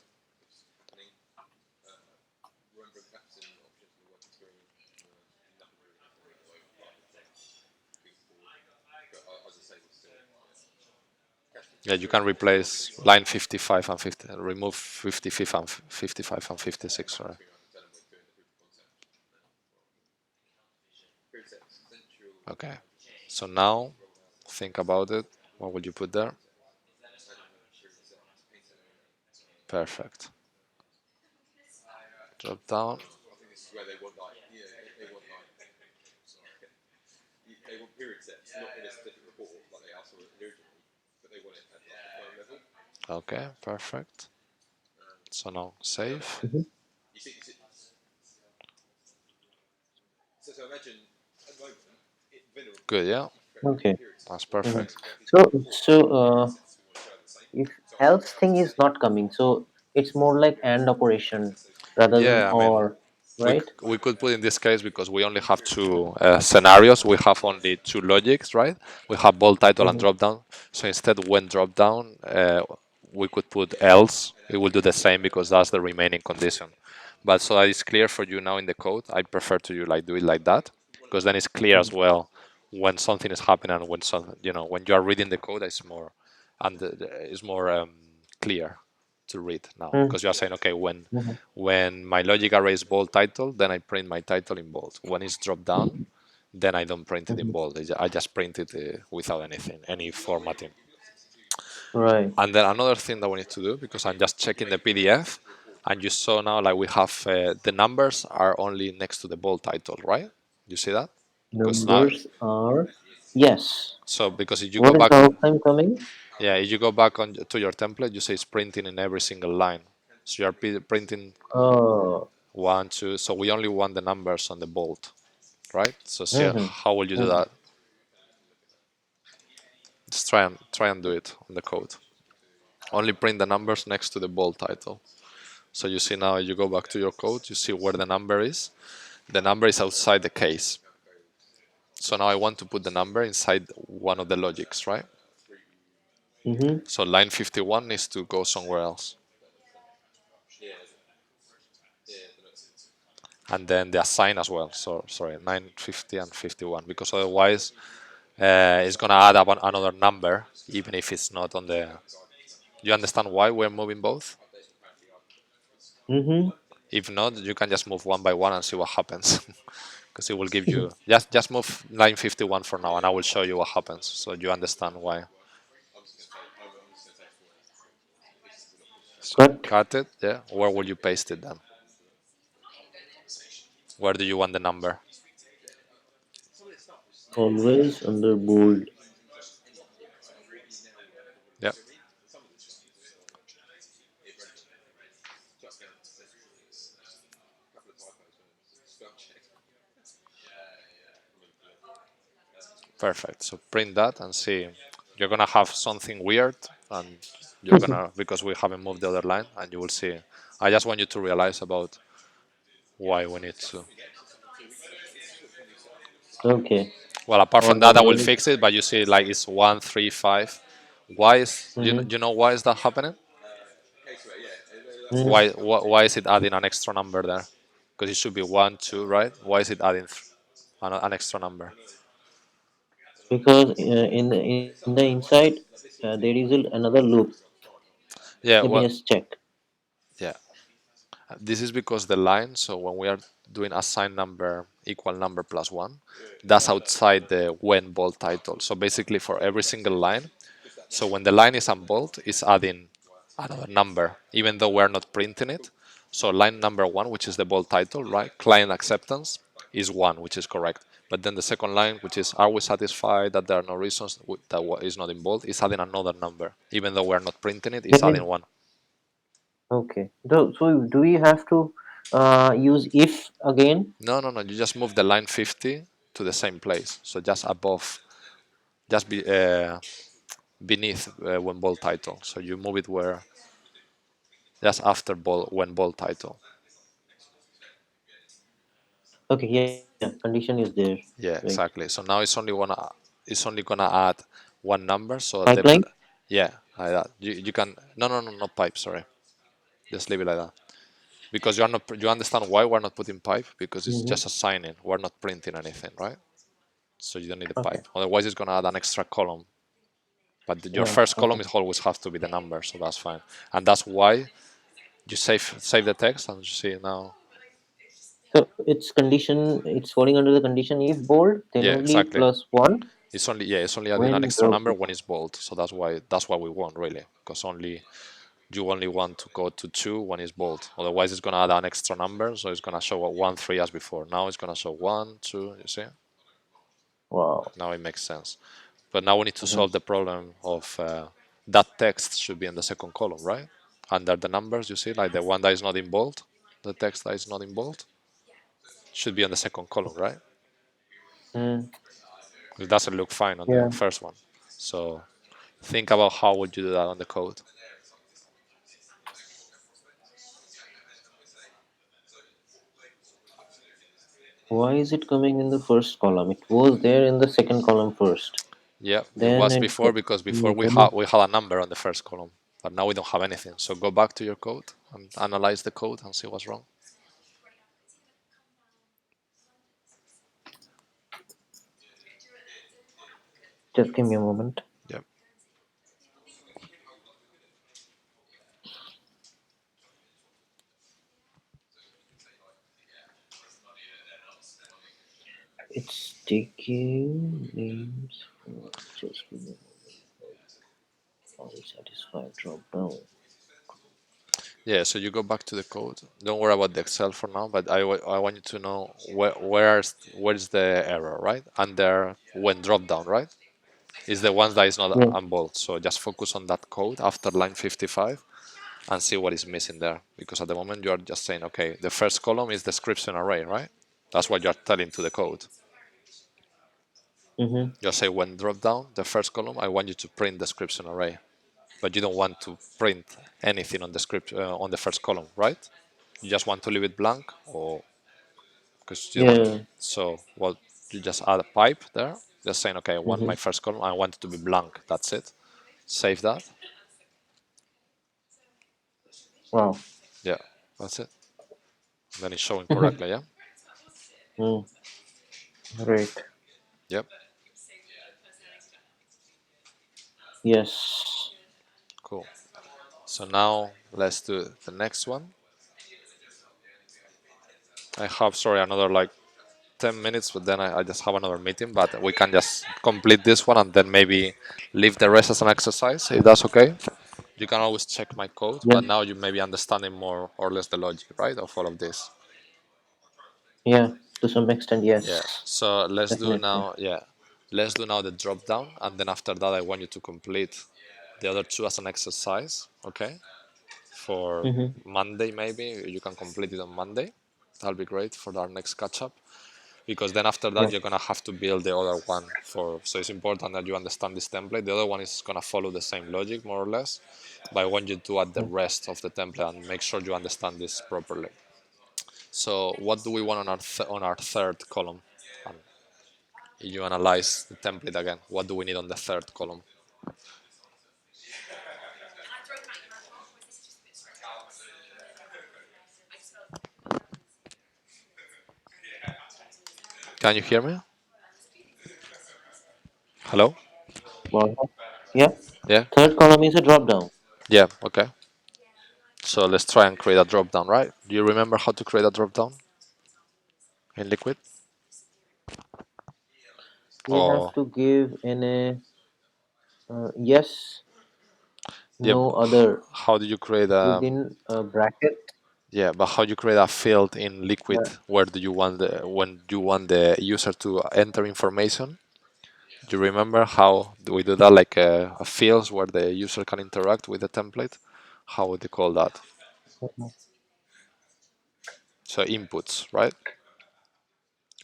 Yeah, you can replace line 55 and 50, remove 55 and 55 and 56, right? Okay. So now think about it. What would you put there? Perfect. Drop down. Okay, perfect. So now save. Mhm. Good, yeah. Okay. That's Mhm. perfect. So if else thing is not coming, so it's more like AND operation rather than Yeah, I mean, OR, right? we could put in this case because we only have two scenarios. We have only two logics, right? We have bold title and Mm-hmm. drop down. So instead, when drop down, we could put else. It will do the same because that's the remaining condition. But so that it's clear for you now in the code, I prefer to you like do it like that because then it's clear as well when something is happening and when something, when you are reading the code, it's more. and it's more clear to read now Mm-hmm. because you are saying, okay, when Mm-hmm. my logic array is bold title, then I print my title in bold. When it's dropped down, then I don't print it in Mm-hmm. bold. I just print it without anything, any formatting. Right. And then another thing that we need to do, because I'm just checking the PDF, and you saw now like we have the numbers are only next to the bold title, right? You see that? Because now, Numbers are yes. so because if you go What is back, the outcome coming? yeah, if you go back on to your template, you say it's printing in every single line. So you are printing Oh. one, two. So we only want the numbers on the bold, right? So see Mm-hmm. how will you do Mm-hmm. that? Just try and do it on the code. Only print the numbers next to the bold title. So you see now, you go back to your code, you see where the number is. The number is outside the case. So now I want to put the number inside one of the logics, right? Mm-hmm. So line 51 needs to go somewhere else. And then the assign as well. So sorry, 950 and 51, because otherwise it's gonna add up another number, even if it's not on the. You understand why we're moving both? Mm-hmm. If not, you can just move one by one and see what happens, because it will give you just move line 51 for now, and I will show you what happens, so you understand why. So Cut cut it. Yeah. Where will you paste it then? Where do you want the number? always under bold. Yeah. Perfect. So print that and see. You're gonna have something weird, and you're gonna, because we haven't moved the other line, and you will see. I just want you to realize about why we need to. Okay. Well, apart from On the that, I will bold. fix it. But you see, like it's 135. Why is Mm-hmm. you know why is that happening? Mm-hmm. Why is it adding an extra number there? Because it should be one, two, right? Why is it adding an extra number? Because in the inside there is another loop. Yeah. Let me Well. just check. Yeah. This is because the line, so when we are doing assign number equal number plus one, that's outside the when bold title. So basically for every single line, so when the line is unbold, it's adding another number, even though we're not printing it. So line number one, which is the bold title, right? Client acceptance is one, which is correct. But then the second line, which is are we satisfied that there are no reasons that is not in bold, is adding another number. Even though we're not printing it, it's Let adding me. one. Okay. So do we have to use if again? No, no, no. You just move the line 50 to the same place. So just above, just beneath when bold title. So you move it where just after when bold title. Okay. Yeah. Yeah. Condition is there. Yeah, Right. exactly. So now it's only gonna add one number. So Pipeline. yeah, like that. You can no, no, no, not pipe. Sorry, just leave it like that. Because you understand why we're not putting pipe, because it's Mm-hmm. just assigning. We're not printing anything, right? So you don't need a Okay. pipe. Otherwise, it's gonna add an extra column. But your Yeah. first Okay. column is always have to be the number, so that's fine. And that's why you save the text and you see now. So it's condition. It's falling under the condition if bold, then Yeah, only exactly. plus one It's only adding an when extra drop. number when it's bold. So that's why we want really, because you only want to go to two when it's bold. Otherwise, it's gonna add an extra number, so it's gonna show a 1, 3 as before. Now it's gonna show 1, 2. You see? Wow. Now it makes sense. But now we need to Mm-hmm. solve the problem of that text should be in the second column, right? Under the numbers, you see, like the one that is not in bold, the text that is not in bold should be on the second column, right? Mm, It doesn't look fine on the yeah. first one. So think about how would you do that on the code. Why is it coming in the first column? It was there in the second column first. Yeah, it Then was it before, got. because before Mm, we then had we had a number on the first column, but now we don't have anything. So go back to your code and analyze the code and see what's wrong. just give me a moment. Yeah. It's taking names for just give me a moment. How we satisfy drop down. Yeah, so you go back to the code. Don't worry about the Excel for now, but I want you to know where's the error, right? Under when drop down, right? Is the ones that is not Yeah. unbold. So just focus on that code after line 55 and see what is missing there. Because at the moment you are just saying, okay, the first column is description array, right? That's what you're telling to the code. Mm-hmm. You say when drop down, the first column, I want you to print description array, but you don't want to print anything on the script on the first column, right? You just want to leave it blank, or because you don't. Yeah. So well, you just add a pipe there, just saying, okay, I want Mm-hmm. my first column, I want it to be blank. That's it. Save that. Wow. Yeah, that's it. Then it's showing correctly. Yeah. Mm. Great. Yep. Yes. Cool. So now let's do the next one. I have, sorry, another like 10 minutes, but then I just have another meeting. But we can just complete this one and then maybe leave the rest as an exercise, if that's okay. You can always check my code, Yeah. but now you may be understanding more or less the logic, right, of all of this. Yeah. To some extent, Yeah. yes. So let's do Definitely. now, yeah, let's do now the drop down, and then after that, I want you to complete the other two as an exercise, okay? For Mm-hmm. Monday, maybe you can complete it on Monday. That'll be great for our next catch up. Because then after that Yeah. you're gonna have to build the other one for, so it's important that you understand this template. The other one is gonna follow the same logic more or less, but I want you to add the Mm. rest of the template and make sure you understand this properly. So what do we want on our on our third column? And if you analyze the template again, what do we need on the third column? Can you hear me? Hello? Well, yeah. Yeah. Third column is a drop down. Yeah, okay. So let's try and create a drop down, right? Do you remember how to create a drop down in Liquid? We have Or to give in a yes, yeah, no other how do you create a, within a bracket. yeah, but how you create a field in Liquid? Yeah. Where do you want the when you want the user to enter information? Do you remember how do we do that? Like a fields where the user can interact with the template. How would they call that? Mhm. So inputs, right?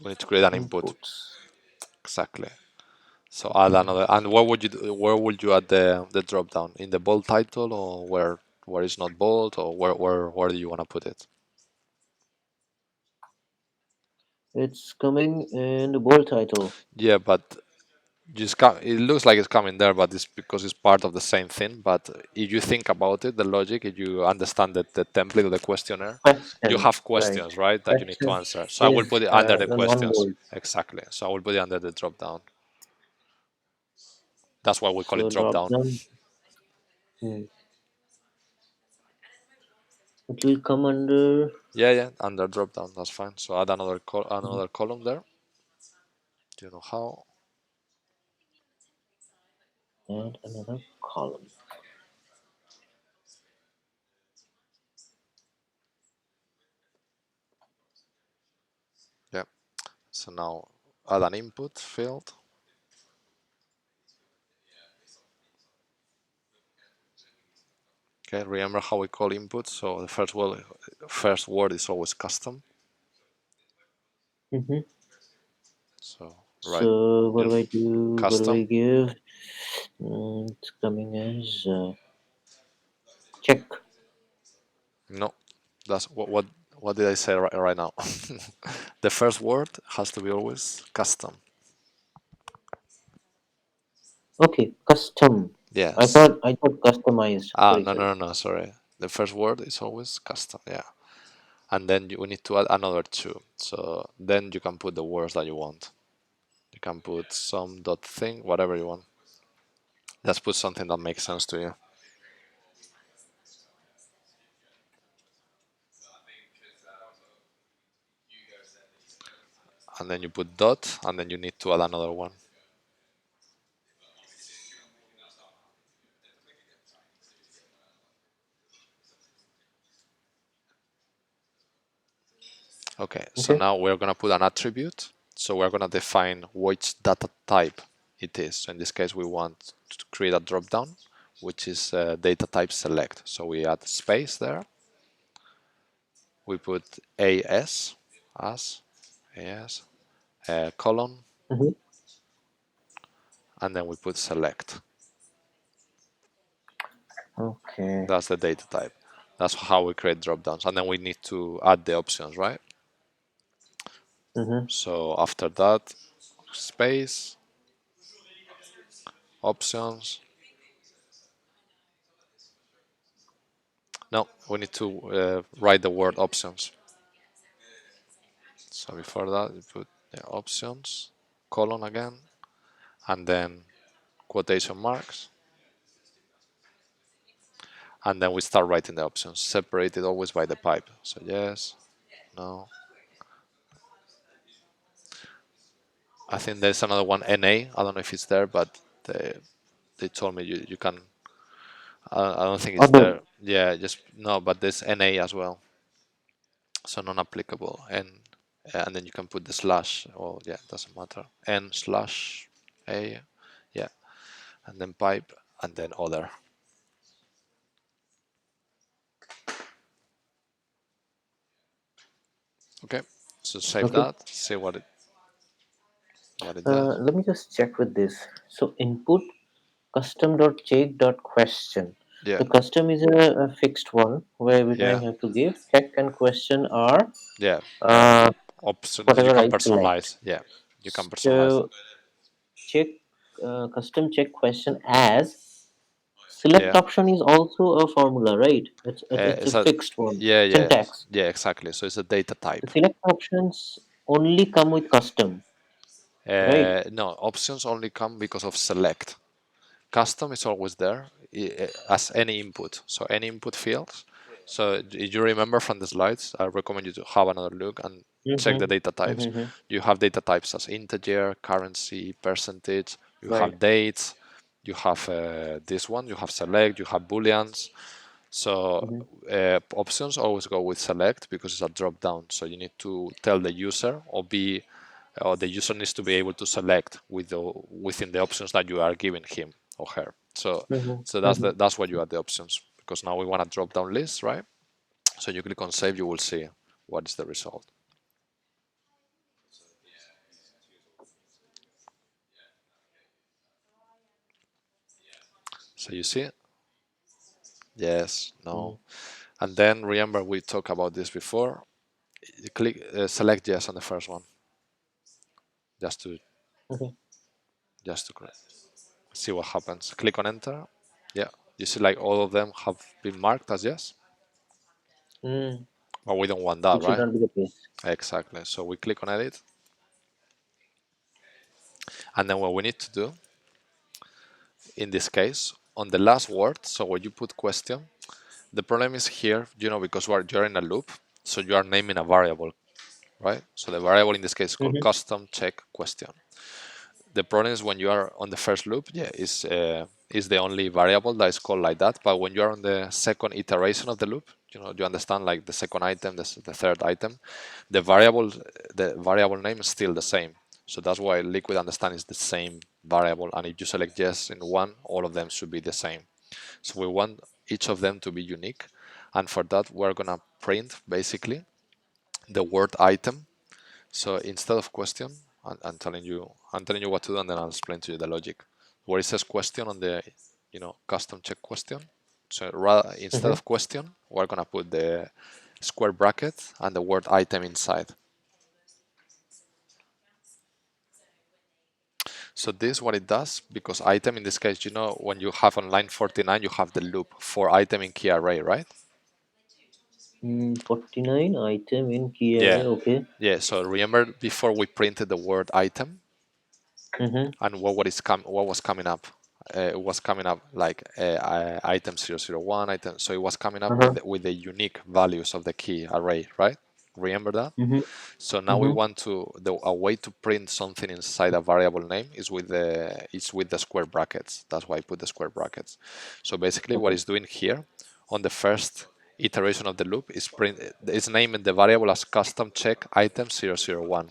We need to create an input Inputs. exactly. So add another. And where would you where would you add the drop down in the bold title or where it's not bold or where do you want to put it? It's coming in the bold title. Yeah, but just it looks like it's coming there, but it's because it's part of the same thing. But if you think about it, the logic, if you understand that the template of the questionnaire, you Question. have Right. questions, right, that you need to Question answer. So I will is put it under the the questions. non-bold. Exactly. So I will put it under the drop down. That's why we call it So drop drop down. down. Hmm. It will come under Yeah, yeah, under drop down. That's fine. So add another another column there. Do you know how? and another column. Yeah. So now add an input field. Okay. Remember how we call input. So the first word is always custom. Hmm. So right, So what yeah, do I do? What do I custom. give? It's coming as check. No, that's what did I say right now? The first word has to be always custom. Okay, custom. Yes. I thought customized. Ah, Sorry, no, sorry. no, no, no. Sorry. The first word is always custom. Yeah, and then we need to add another two. So then you can put the words that you want. You can put some dot thing, whatever you want. Just put something that makes sense to you. and then you put dot, and then you need to add another one. Okay, so Okay. now we're going to put an attribute. So we're going to define which data type it is. So in this case, we want to create a dropdown, which is data type select. So we add space there. We put as, as, colon, Mm-hmm. and then we put select. Okay. That's the data type. That's how we create dropdowns. And then we need to add the options, right? Mm-hmm. So after that, space, options. No, we need to write the word options. So before that, you put the options, colon again, and then quotation marks. And then we start writing the options, separated always by the pipe. So yes, no. I think there's another one, NA. I don't know if it's there, but they told me you can. I don't think it's Other. there. Yeah, just no, but there's NA as well. So non-applicable. And then you can put the slash, or yeah, it doesn't matter. N slash A, yeah, and then pipe, and then other. Okay, so save Okay. that, see what it does. Let me just check with this. So input custom.check.question. Yeah, So custom is a fixed one where every yeah, time you have to give check and question are yeah. uh, Options you whatever can I select. personalize. Yeah, you can personalize them. So check custom check question as select Yeah, option is also a formula, right? It's a it's a fixed one. yeah, yeah, Syntax. yeah, exactly. So it's a data The type. select options only come with custom, right? No, options only come because of select. Custom is always there as any input. So any input fields. So if you remember from the slides, I recommend you to have another look and check the Mm-hmm. data types. Mm-hmm. You have data types as integer, currency, percentage. You Right. have dates. You have this one. You have select. You have booleans. So Mm-hmm. options always go with select because it's a drop down. So you need to tell the user or the user needs to be able to select within the options that you are giving him or her. So Mm-hmm. that's Mm-hmm. that's what you add the options because now we want a drop down list, right? So you click on save, you will see what is the result. So you see, yes, no, and then remember we talked about this before. You click select yes on the first one, just to Okay. see what happens. Click on enter. Yeah, you see like all of them have been marked as yes, Mm. but we don't want that, Which should right? not be the case. Exactly. So we click on edit, and then what we need to do in this case on the last word, so when you put question, the problem is here, because you're in a loop, so you are naming a variable, right? So the variable in this case is called Mm-hmm. custom check question. The problem is when you are on the first loop, yeah, is the only variable that is called like that. But when you are on the second iteration of the loop, you understand like the second item, the third item, the variable name is still the same. So that's why liquid understand is the same variable. And if you select yes in one, all of them should be the same. So we want each of them to be unique. And for that, we're gonna print basically the word item. So instead of question, I'm telling you what to do, and then I'll explain to you the logic. Where it says question on the, custom check question. So instead Mm-hmm. of question, we're gonna put the square bracket and the word item inside. So this what it does, because item in this case, when you have on line 49, you have the loop for item in key array, right? 49 item in key Yeah. array. Okay. Yeah. So remember before we printed the word item, Mm-hmm. and what was coming up? It was coming up like item 001 item. So it was coming up Uh-huh. with the unique values of the key array, right? Remember that? Mm-hmm. So now we Mm-hmm. want to a way to print something inside a variable name is with the square brackets. That's why I put the square brackets. So basically, what Okay. it's doing here on the first iteration of the loop is naming the variable as custom check item 001.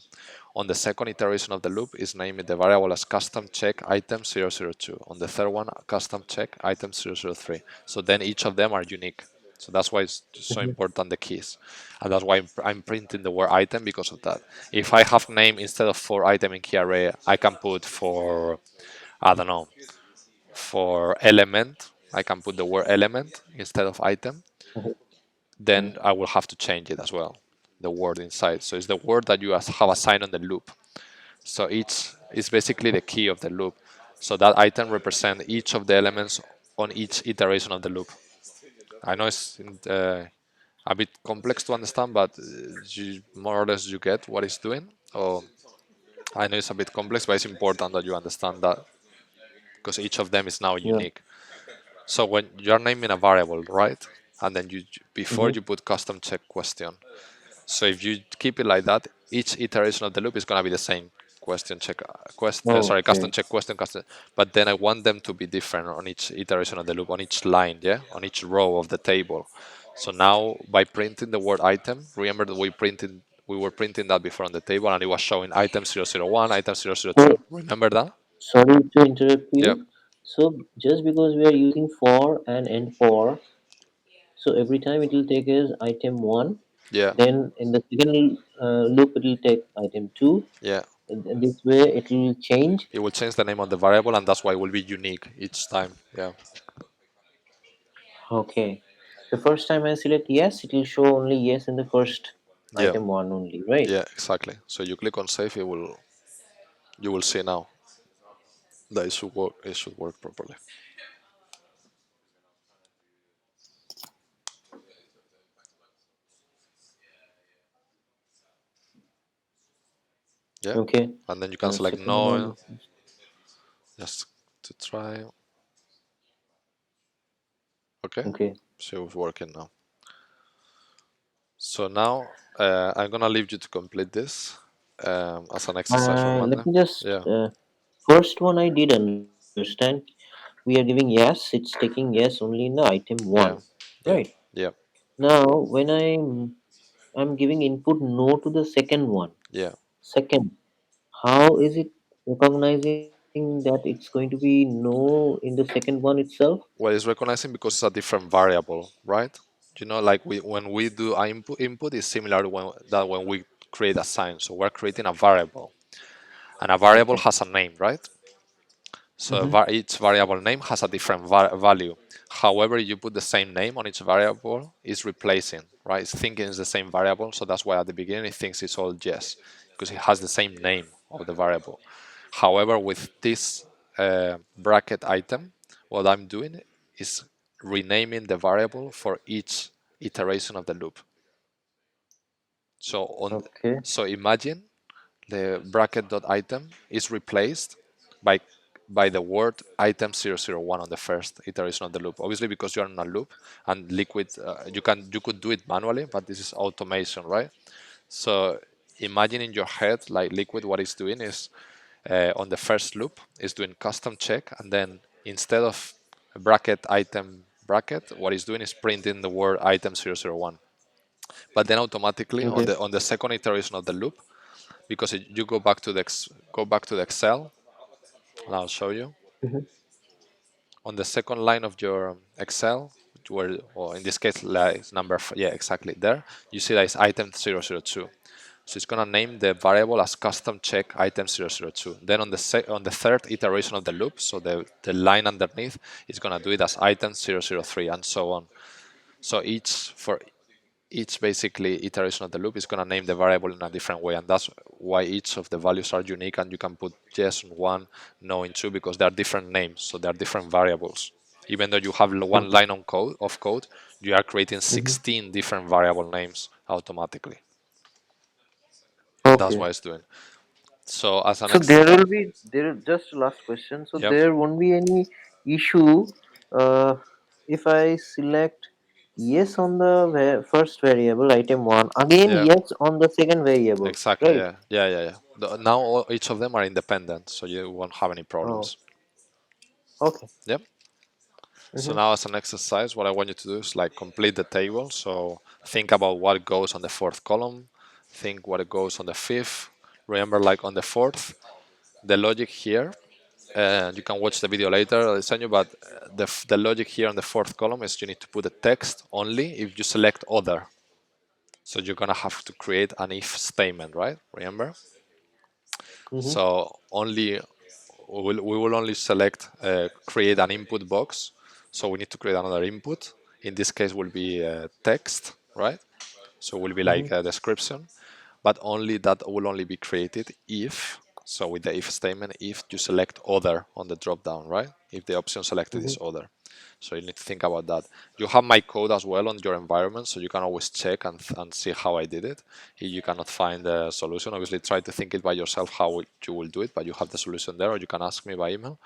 On the second iteration of the loop is naming the variable as custom check item 002. On the third one, custom check item 003. So then each of them are unique. So that's why it's so Mm-hmm. important the keys, and that's why I'm printing the word item because of that. If I have name instead of for item in key array, I can put for, I don't know, for element. I can put the word element instead of item. Then I will have to change it as well, the word inside. So it's the word that you have assigned on the loop. So each is basically the key of the loop. So that item represents each of the elements on each iteration of the loop. I know it's a bit complex to understand, but more or less you get what it's doing. Or I know it's a bit complex, but it's important that you understand that because each of them is now Yeah. unique. So when you're naming a variable, right, and then you before Mm-hmm. you put custom check question. So if you keep it like that, each iteration of the loop is going to be the same question check sorry, custom Okay. check question custom. But then I want them to be different on each iteration of the loop, on each line, yeah, on each row of the table. So now by printing the word item, remember that we were printing that before on the table and it was showing item 001, item 002. So Remember that? sorry to interrupt Yeah, you. So just because we are using for and end for, so every time it will take as item one. yeah, Then in the second loop it will take item two. yeah. In this way it will change. It will change the name of the variable and that's why it will be unique each time. Yeah, Okay. The first time I select yes, it will show only yes in the first yeah, item one only, right? yeah, exactly. So you click on save, you will see now that it should work properly. Yeah, Okay. and then you can select Second one. no, just to try. Okay, Okay. so it's working now. So now I'm gonna leave you to complete this as an exercise for Let Monday. me just Yeah, first one I did understand. We are giving yes, it's taking yes only in the item one, yeah, yeah, right? yeah, Now when I'm giving input no to the second one. yeah. Second, how is it recognizing that it's going to be no in the second one itself? Well, it's recognizing because it's a different variable, right? You know, like when we do our input is similar to when we create a sign. So we're creating a variable, and a variable Okay. has a name, right? So Mm-hmm. each variable name has a different value. However, you put the same name on each variable, it's replacing, right? It's thinking it's the same variable, so that's why at the beginning it thinks it's all yes, because it has the same name of the variable. However, with this bracket item, what I'm doing is renaming the variable for each iteration of the loop. So Okay. so imagine the bracket.item is replaced by the word item 001 on the first iteration of the loop. Obviously, because you're in a loop and liquid, you could do it manually, but this is automation, right? So imagine in your head, like liquid, what it's doing is on the first loop is doing custom check, and then instead of bracket item bracket, what it's doing is printing the word item 001. But then automatically Okay. on the second iteration of the loop, because you go back to the go back to the Excel, and I'll show you Mm-hmm. on the second line of your Excel, where, or in this case, like it's number, yeah, exactly there. You see that it's item 002. So it's gonna name the variable as custom check item 002. Then on the on the third iteration of the loop, so the line underneath is gonna do it as item 003 and so on. So each basically iteration of the loop is going to name the variable in a different way, and that's why each of the values are unique, and you can put yes in one, no in two, because they are different names, so they are different variables. Even though you have one line on code, you are creating Mm-hmm. 16 different variable names automatically. That's Okay. what it's doing. So as an So ex, there will be there just last question. So yeah, there won't be any issue uh, if I select Yes on the first variable, item 1. Again, Yeah, yes on the second variable, exactly. right? Yeah, yeah, yeah, yeah. Now each of them are independent, so you won't have any Oh, problems. okay. Yep. So Mm-hmm. now as an exercise, what I want you to do is like complete the table. So think about what goes on the fourth column, think what goes on the fifth. Remember, like on the fourth, the logic here. You can watch the video later, I'll send you. But the logic here on the fourth column is you need to put the text only if you select other. So you're gonna have to create an if statement, right? Remember? Mm-hmm. So only we will only select create an input box. So we need to create another input. In this case, will be text, right? So it will be Mm-hmm. like a description, but only that will only be created if. So with the if statement, if you select other on the drop down, right? If the option selected Mm-hmm. is other. So you need to think about that. You have my code as well on your environment, so you can always check and see how I did it. If you cannot find the solution, obviously try to think it by yourself how you will do it, but you have the solution there, or you can ask me by email.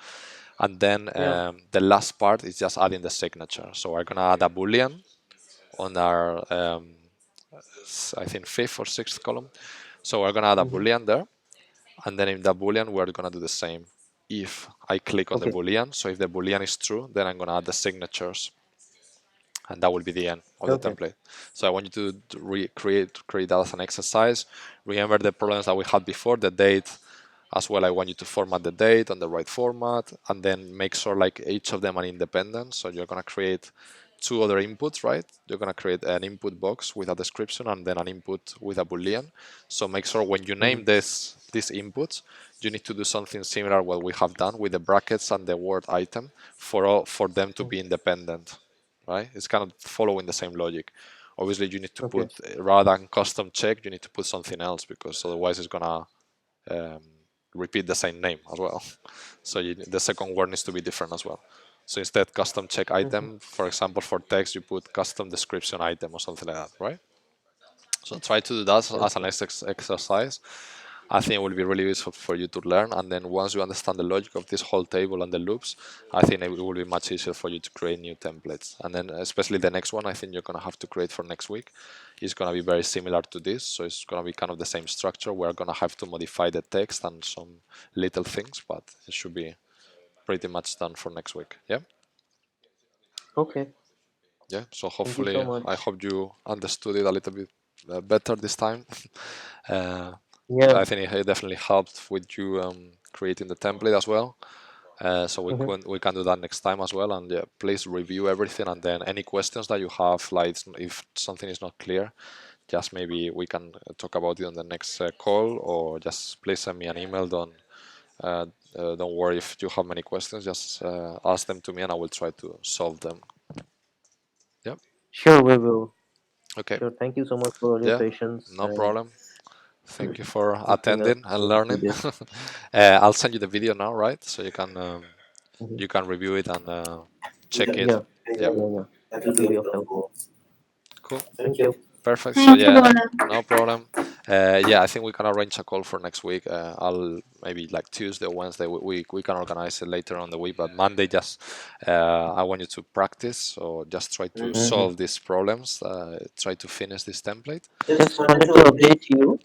And then Yeah. the last part is just adding the signature. So we're gonna add a boolean on our I think fifth or sixth column. So we're gonna add a Mm-hmm. boolean there, and then in the boolean we're gonna do the same. If I click on the Okay. boolean, so if the boolean is true, then I'm gonna add the signatures, and that will be the end of the Okay. template. So I want you to create that as an exercise. Remember the problems that we had before, the date as well. I want you to format the date on the right format, and then make sure like each of them are independent. So you're gonna create two other inputs, right? You're gonna create an input box with a description and then an input with a boolean. So make sure when you Mm-hmm. name these inputs, you need to do something similar what we have done with the brackets and the word item for them to be independent, right? It's kind of following the same logic. Obviously, you need to Okay. put rather than custom check, you need to put something else because otherwise it's gonna um, repeat the same name as well. So the second word needs to be different as well. So instead, custom check Mm-hmm. item, for example, for text, you put custom description item or something like that, right? So try to do that as an Okay. exercise. I think it will be really useful for you to learn. And then once you understand the logic of this whole table and the loops, I think it will be much easier for you to create new templates. And then especially the next one, I think you're going to have to create for next week is going to be very similar to this. So it's going to be kind of the same structure. We're going to have to modify the text and some little things, but it should be pretty much done for next week. Yeah. Okay. Yeah. So Thank you so hopefully, I much. hope you understood it a little bit better this time. uh, Yeah. I think it definitely helped with you creating the template as well. So Mm-hmm. we can do that next time as well. And yeah, please review everything. And then any questions that you have, like if something is not clear, just maybe we can talk about it on the next call, or just please send me an email. Uh, don't worry if you have many questions. Just ask them to me, and I will try to solve them. Yep. Sure, we will. Okay. Sure. Thank you so much for all your Yeah. patience No and problem. Thank you for helping us attending and with learning. this. I'll send you the video now, right? So Mhm. you can review it and check Yeah. it. Yeah. Yeah. Yeah. That will be of help. Cool. Thank you. Perfect. So Thank you, yeah, Donna. no problem. Yeah, I think we can arrange a call for next week. I'll maybe like Tuesday or Wednesday. We can organize it later on the week, but Monday just I want you to practice. So just try to Mm-hmm. solve these problems. Try to finish this template. Just wanted to update you,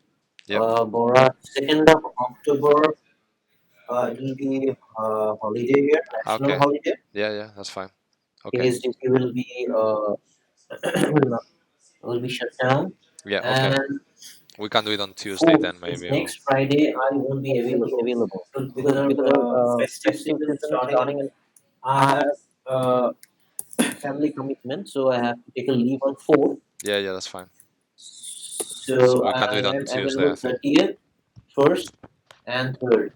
Yep. Bora, 2nd of October, it will be holiday here, national Okay. holiday. Yeah, yeah, that's fine. Okay. KSDC will be will be shut down, Yeah. Okay. and We can do it on Tuesday fourth, then it's maybe. Or next Friday. I won't be available because our okay. festive season is starting, and I have uh, family commitment, so I have to take a leave on 4th. Yeah, yeah, that's fine. So So we can do I it on am Tuesday, I available think. 30th, 1st, and 3rd.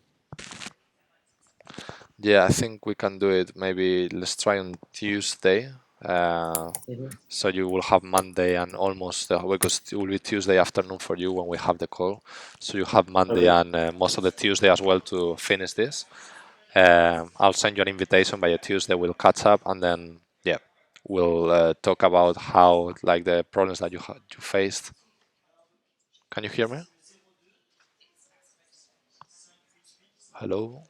Yeah, I think we can do it. Maybe let's try on Tuesday. Uh, Mhm. so you will have Monday and almost because it will be Tuesday afternoon for you when we have the call. So you have Monday Okay. and most of the Tuesday as well to finish this. I'll send you an invitation by a Tuesday. We'll catch up and then yeah, we'll talk about how like the problems that you faced. Can you hear me? Hello.